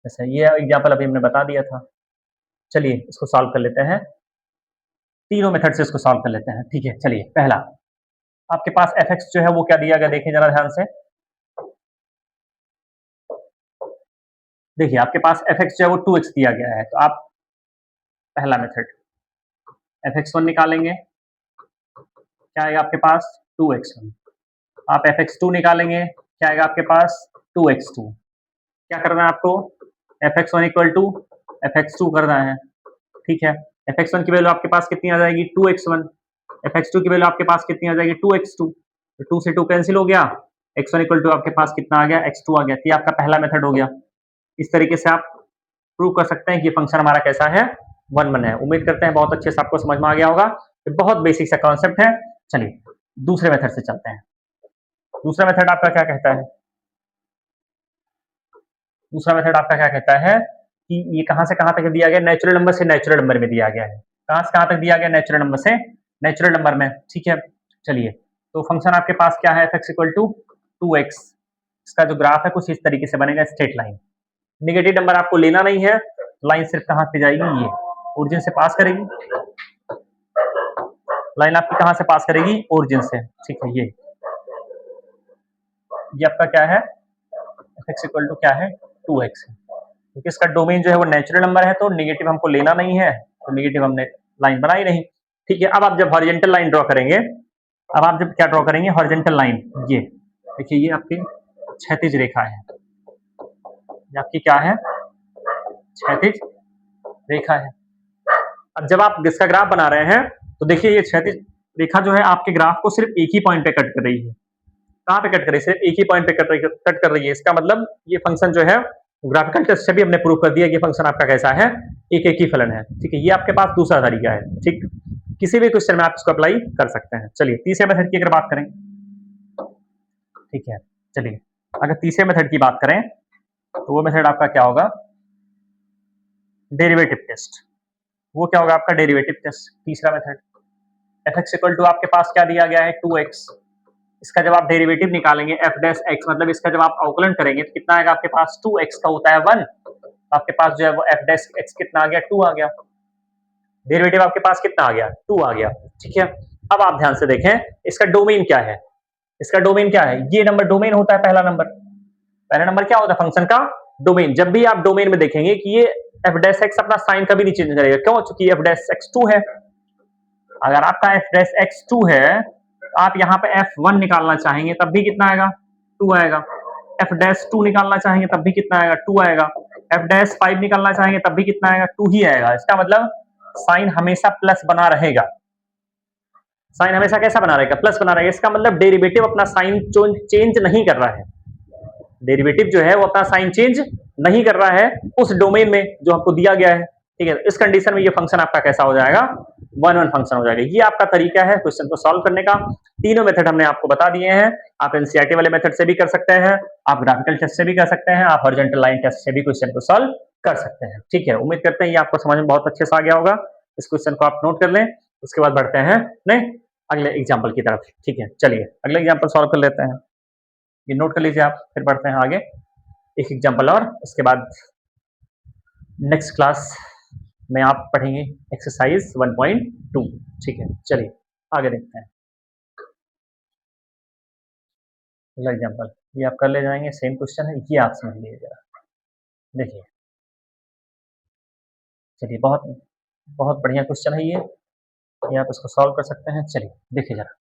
जैसे ये एग्जाम्पल अभी हमने बता दिया था, चलिए इसको सॉल्व कर लेते हैं, तीनों मेथड से इसको सॉल्व कर लेते हैं। ठीक है, चलिए पहला आपके पास एफ एक्स जो है वो क्या दिया गया, देखें जरा ध्यान से। देखिए आपके पास एफ एक्स जो है वो 2x दिया गया है, तो आप पहला मेथड एफ एक्स वन निकालेंगे, क्या आएगा आपके पास 2x1। आप एफ एक्स टू निकालेंगे, क्या आएगा आपके पास 2x2। क्या करना है आपको, f x one equal to f x two करना है। ठीक है, एफ एक्स वन की वैल्यू आपके पास कितनी आ जाएगी, 2x1। एफ एक्स टू की वैल्यू आपके पास कितनी आ जाएगी, 2x2। तो 2 से 2 कैंसिल हो गया, x1 इक्वल टू आपके पास कितना आ गया, x2 आ गया। ये आपका पहला मेथड हो गया। इस तरीके से आप प्रूव कर सकते हैं कि फंक्शन हमारा कैसा है, 1 1 है। उम्मीद करते हैं बहुत अच्छे से आपको समझ में आ गया होगा, ये बहुत बेसिक सा कॉन्सेप्ट है। चलिए दूसरे मेथड से चलते हैं। दूसरा मेथड आपका क्या कहता है, दूसरा मेथड आपका क्या कहता है कि ये कहां से कहां तक दिया गया, नेचुरल नंबर से नेचुरल नंबर में दिया गया है। कहां से कहां तक दिया गया, नेचुरल नंबर से नेचुरल नंबर में, ठीक है। चलिए, तो फंक्शन आपके पास क्या है, f(x = 2x), इसका जो ग्राफ है कुछ इस तरीके से बनेगा, स्ट्रेट लाइन। नेगेटिव नंबर आपको लेना नहीं है, लाइन सिर्फ कहां पे जाएगी, ये ओरिजिन से पास करेगी, लाइन आपकी कहां से पास करेगी, ओरिजिन से, ठीक है। ये आपका क्या है, f(x = क्या है, 2x), क्योंकि इसका डोमेन जो है वो नेचुरल नंबर है, तो नेगेटिव हमको लेना नहीं है, तो नेगेटिव हमने लाइन बनाई नहीं, ठीक है। अब आप जब हॉरिजॉन्टल लाइन ड्रॉ करेंगे, अब आप जब क्या ड्रॉ करेंगे, हॉरिजॉन्टल लाइन, ये देखिए, ये आपकी क्षैतिज रेखा है, ये आपकी क्या है, क्षैतिज रेखा है। अब जब आप इसका ग्राफ बना रहे हैं, तो देखिए ये क्षैतिज रेखा जो है आपके ग्राफ को सिर्फ एक ही पॉइंट पे कट कर रही है। कहां पे कट कर रही है, सिर्फ एक ही पॉइंट पे कट कर रही है। इसका मतलब ये फंक्शन जो है ग्राफिकल टेस्ट से भी हमने प्रूव कर दिया कि फंक्शन आपका कैसा है, एक ही फलन है, ठीक है। ये आपके पास दूसरा तरीका है, ठीक। किसी भी क्वेश्चन में आप इसको अप्लाई कर सकते हैं। चलिए, तीसरे मेथड की अगर बात करें, ठीक है। चलिए, अगर तीसरे मेथड की बात करें, तो वो मेथड आपका क्या होगा, डेरिवेटिव टेस्ट। वो क्या होगा आपका, डेरिवेटिव टेस्ट, तीसरा मेथड। f(x = आपके पास क्या दिया गया है, 2x, इसका जब आप डेरिवेटिव निकालेंगे f'(x), मतलब इसका जब आप अवकलन करेंगे तो कितना आएगा आपके पास, 2x का होता है 1, आपके पास जो है वो f'(x) कितना आ गया, 2 आ गया। डेरिवेटिव आपके पास कितना आ गया, 2 आ गया, ठीक है। अब आप ध्यान से देखें, इसका डोमेन क्या है, इसका डोमेन क्या है, ये नंबर डोमेन होता है, पहला नंबर क्या होता है फंक्शन का, डोमेन। जब भी आप डोमेन में देखेंगे कि ये f'(x) अपना साइन कभी नहीं चेंज करेगा, क्यों, चूंकि f'(x) 2 है। अगर आपका f'(x) 2 है, आप यहाँ पे f1 निकालना चाहेंगे तब भी कितना आएगा, 2 आएगा। f'(2) निकालना चाहेंगे तब भी कितना आएगा, 2 आएगा। f'(5) निकालना चाहेंगे तब भी कितना आएगा, 2 ही आएगा। इसका मतलब साइन हमेशा प्लस बना रहेगा, साइन हमेशा कैसा बना रहेगा, प्लस बना रहेगा। इसका मतलब डेरिवेटिव अपना साइन चेंज नहीं कर रहा है, डेरिवेटिव जो है वो अपना साइन चेंज नहीं कर रहा है उस डोमेन में जो आपको दिया गया है, ठीक है। इस कंडीशन में ये फंक्शन आपका कैसा हो जाएगा, 1 फंक्शन हो जाएगा। ये आपका तरीका है क्वेश्चन को सॉल्व करने का। तीनों मेथड हमने आपको बता दिए हैं। आप एनसीईआरटी वाले मेथड से भी कर सकते हैं, आप ग्राफिकल टेस्ट से भी कर सकते हैं, आप हॉरिजॉन्टल लाइन टेस्ट से भी क्वेश्चन को सॉल्व कर सकते हैं, ठीक है। उम्मीद करते हैं ये आपको समझ में बहुत अच्छे से आ गया होगा। इस क्वेश्चन को आप नोट कर लें, उसके बाद बढ़ते हैं अगले एग्जाम्पल की तरफ, ठीक है। चलिए, अगले एग्जाम्पल सॉल्व कर लेते हैं, ये नोट कर लीजिए आप, फिर बढ़ते हैं आगे एक एग्जाम्पल और, उसके बाद नेक्स्ट क्लास में आप पढ़ेंगे एक्सरसाइज 1.2, ठीक है। चलिए आगे देखते हैं अगला एग्जाम्पल, ये आप कर ले जाएंगे, सेम क्वेश्चन है, ये आप समझ लीजिए जरा, देखिए। चलिए, बहुत बहुत बढ़िया क्वेश्चन है ये आप इसको सॉल्व कर सकते हैं। चलिए देखिए जरा,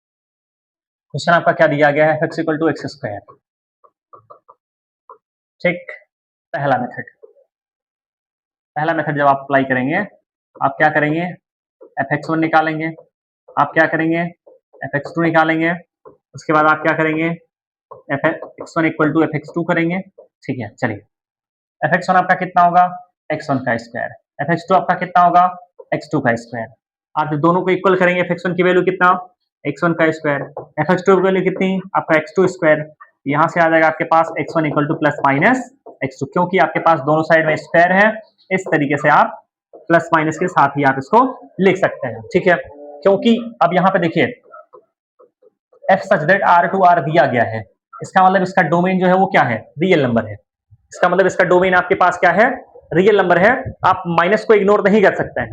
क्वेश्चन आपका क्या दिया गया है, x = x², ठीक। पहला मेथड जब आप अप्लाई करेंगे, आप क्या करेंगे, f(x1) निकालेंगे, आप क्या करेंगे, f(x2) निकालेंगे, उसके बाद आप क्या करेंगे, f(x1 = f(x2) करेंगे, ठीक है। चलिए, f(x1) आपका कितना होगा, x1 का स्क्वायर, f(x2) आपका कितना होगा, x2 का स्क्वायर। आप जब दोनों को इक्वल करेंगे, f(x1) की वैल्यू कितना, x1 का स्क्वायर, f(x2) की वैल्यू कितनी, आपका x2 स्क्वायर। यहाँ से आ जाएगा आपके पास x1 = +- x2, क्योंकि आपके पास दोनों साइड में स्क्वायर है, इस तरीके से आप प्लस माइनस के साथ ही आप इसको लिख सकते हैं, ठीक है। क्योंकि अब यहाँ पे देखिए f such that R दिया गया है, इसका मतलब इसका डोमेन जो है वो क्या है, रियल नंबर है। इसका मतलब इसका डोमेन आपके पास क्या है, रियल नंबर है। आप माइनस को इग्नोर नहीं कर सकते हैं,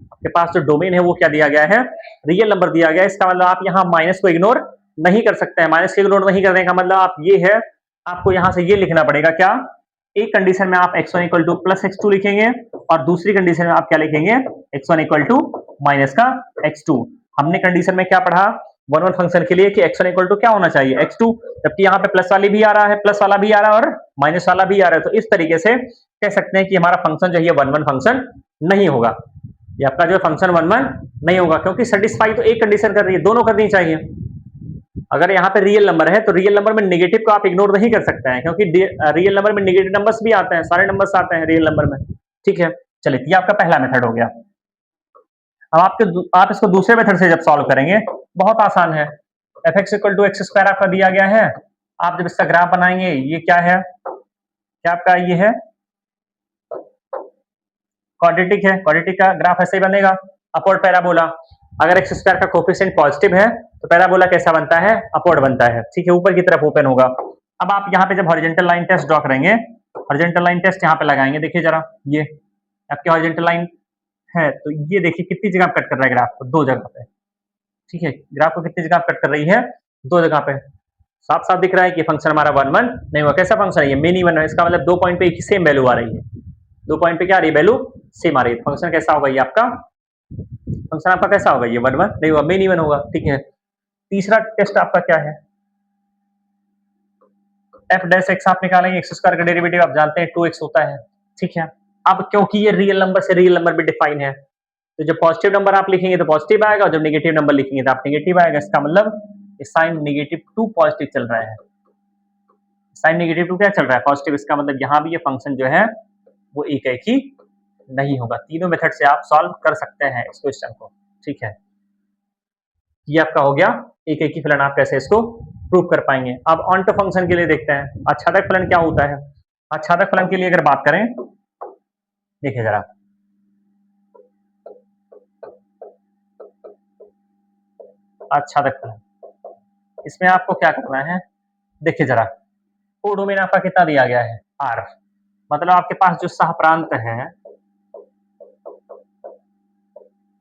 आपके पास जो डोमेन है वो क्या दिया गया है, रियल नंबर दिया गया है। इसका मतलब आप यहाँ माइनस को इग्नोर नहीं कर सकते हैं। माइनस को इग्नोर नहीं करने का मतलब आप ये है, आपको यहाँ से ये लिखना पड़ेगा, क्या, एक कंडीशन में आप x1 = +x2 लिखेंगे और दूसरी कंडीशन में आप क्या लिखेंगे, x1 = -x2। हमने कंडीशन में क्या पढ़ा, 1 फंक्शन के लिए कि x1 क्या होना चाहिए, x2, जबकि यहाँ पे प्लस वाली भी आ रहा है, प्लस वाला भी आ रहा है और माइनस वाला भी आ रहा है। तो इस तरीके से कह सकते हैं कि हमारा फंक्शन जो है 1 फंक्शन नहीं होगा, ये आपका जो फंक्शन 1 नहीं होगा, क्योंकि सेटिस्फाई तो एक कंडीशन कर रही है, दोनों करनी चाहिए। अगर यहाँ पे रियल नंबर है तो रियल नंबर में नेगेटिव को आप इग्नोर नहीं कर सकते हैं, क्योंकि रियल नंबर में नेगेटिव नंबर्स भी आते हैं, सारे नंबर्स आते हैं रियल नंबर में, ठीक है। चलिए, ये आपका पहला मेथड हो गया। अब आप इसको दूसरे मेथड से जब सॉल्व करेंगे, बहुत आसान है। f(x = x² आपका दिया गया है, आप जब इसका ग्राफ बनाएंगे, ये क्या है, क्या आपका ये है क्वाड्रेटिक है, क्वाड्रेटिक का ग्राफ ऐसे ही बनेगा, अपवर्ड पैराबोला। अगर एक्स स्क्वायर का कोफिशिएंट पॉजिटिव है तो पैराबोला कैसा बनता है, अपवर्ड बनता है, ठीक है, ऊपर की तरफ ओपन होगा। अब आप यहाँ पे जब हॉरिजॉन्टल लाइन टेस्ट ड्रॉ करेंगे, हॉरिजॉन्टल लाइन टेस्ट यहाँ पे लगाएंगे, देखिए जरा, ये आपकी हॉरिजॉन्टल लाइन है, तो ये देखिए कितनी जगह कट कर रहा है ग्राफ को, 2 जगह पे, ठीक है, ग्राफ को कितनी जगह कट कर रही है, 2 जगह पे। साफ साफ दिख रहा है कि फंक्शन हमारा 1 1 नहीं हुआ। कैसा फंक्शन है ये, मिनी 1 है, इसका मतलब 2 पॉइंट पे एक ही सेम वैल्यू आ रही है, 2 पॉइंट पे क्या आ रही है, वैल्यू सेम आ रही है। फंक्शन कैसा होगा ये आपका, फंक्शन आपका कैसा होगा, ये 1 1 नहीं हुआ, मिनी 1 होगा, ठीक है। तीसरा टेस्ट आपका क्या है, एफ डैश एक्स आप निकालेंगे, एक्स स्क्वायर का डेरिवेटिव आप जानते हैं 2x होता है, ठीक है। अब क्योंकि ये रियल नंबर से रियल नंबर भी डिफाइन है, तो जब पॉजिटिव नंबर आप लिखेंगे तो पॉजिटिव आएगा, और जब नेगेटिव नंबर लिखेंगे तो आप नेगेटिव आएगा। इसका मतलब साइन नेगेटिव टू पॉजिटिव चल रहा है, साइन नेगेटिव टू क्या चल रहा है, पॉजिटिव। इसका मतलब यहाँ भी ये फंक्शन जो है वो एक ही नहीं होगा। तीनों मेथड से आप सॉल्व कर सकते हैं इस क्वेश्चन को, ठीक है। ये आपका हो गया एक ही फलन, आप कैसे इसको प्रूव कर पाएंगे। अब ऑन टू फंक्शन के लिए देखते हैं आच्छादक फलन क्या होता है। आच्छादक फलन के लिए अगर बात करें, देखिए जरा, आच्छादक फलन, इसमें आपको क्या करना है, देखिए जरा, कोडोमेन आपका कितना दिया गया है, आर, मतलब आपके पास जो सह प्रांत है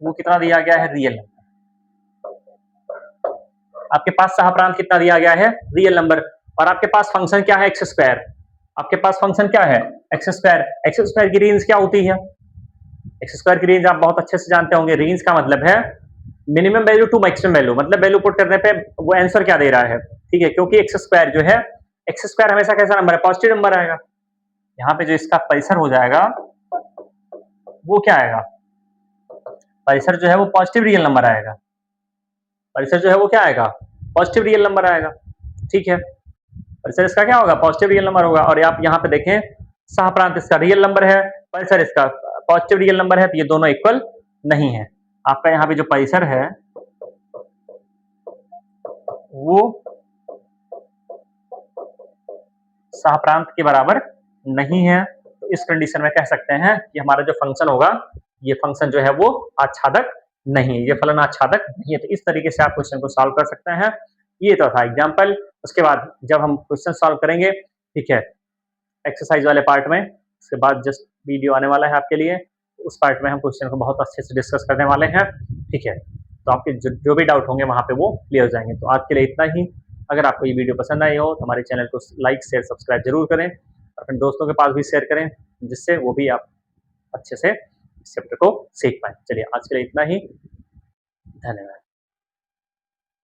वो कितना दिया गया है, रियल। आपके पास सह प्रांत कितना दिया गया है, रियल नंबर, और आपके पास फंक्शन क्या है, एक्स स्क्वायर। आपके पास फंक्शन क्या है, एक्स स्क्वायर। एक्स स्क्वायर की रेंज क्या होती है, एक्स स्क्वायर की रेंज आप बहुत अच्छे से जानते होंगे। रेंज का मतलब है minimum value to maximum value, मतलब वैल्यू पुट करने पे वो आंसर क्या दे रहा है, ठीक है। क्योंकि एक्स स्क्वायर जो है, एक्स स्क्वायर हमेशा कैसा नंबर है, पॉजिटिव नंबर आएगा। यहाँ पे जो इसका परिसर हो जाएगा वो क्या आएगा, परिसर जो है वो पॉजिटिव रियल नंबर आएगा, परिसर जो है वो क्या आएगा, पॉजिटिव रियल नंबर आएगा, ठीक है। परिसर इसका क्या होगा, पॉजिटिव रियल नंबर होगा। और आप यहाँ पे देखें, सह प्रांत इसका रियल नंबर है, परिसर इसका पॉजिटिव रियल नंबर है, तो ये दोनों इक्वल नहीं है। आपका यहाँ पे जो परिसर है वो सह प्रांत के बराबर नहीं है, तो इस कंडीशन में कह सकते हैं कि हमारा जो फंक्शन होगा, ये फंक्शन जो है वो आच्छादक नहीं है, ये फलन आच्छादक नहीं है। तो इस तरीके से आप क्वेश्चन को सॉल्व कर सकते हैं। ये तो था एग्जाम्पल। उसके बाद जब हम क्वेश्चन सॉल्व करेंगे, ठीक है, एक्सरसाइज वाले पार्ट में, उसके बाद जस्ट वीडियो आने वाला है आपके लिए, उस पार्ट में हम क्वेश्चन को बहुत अच्छे से डिस्कस करने वाले हैं, ठीक है। तो आपके जो भी डाउट होंगे वहां पे वो क्लियर हो जाएंगे। तो आज के लिए इतना ही। अगर आपको ये वीडियो पसंद आई हो तो हमारे चैनल को लाइक शेयर सब्सक्राइब जरूर करें, और अपने दोस्तों के पास भी शेयर करें, जिससे वो भी आप अच्छे से इस चैप्टर को सीख पाएं। चलिए आज के लिए इतना ही, धन्यवाद।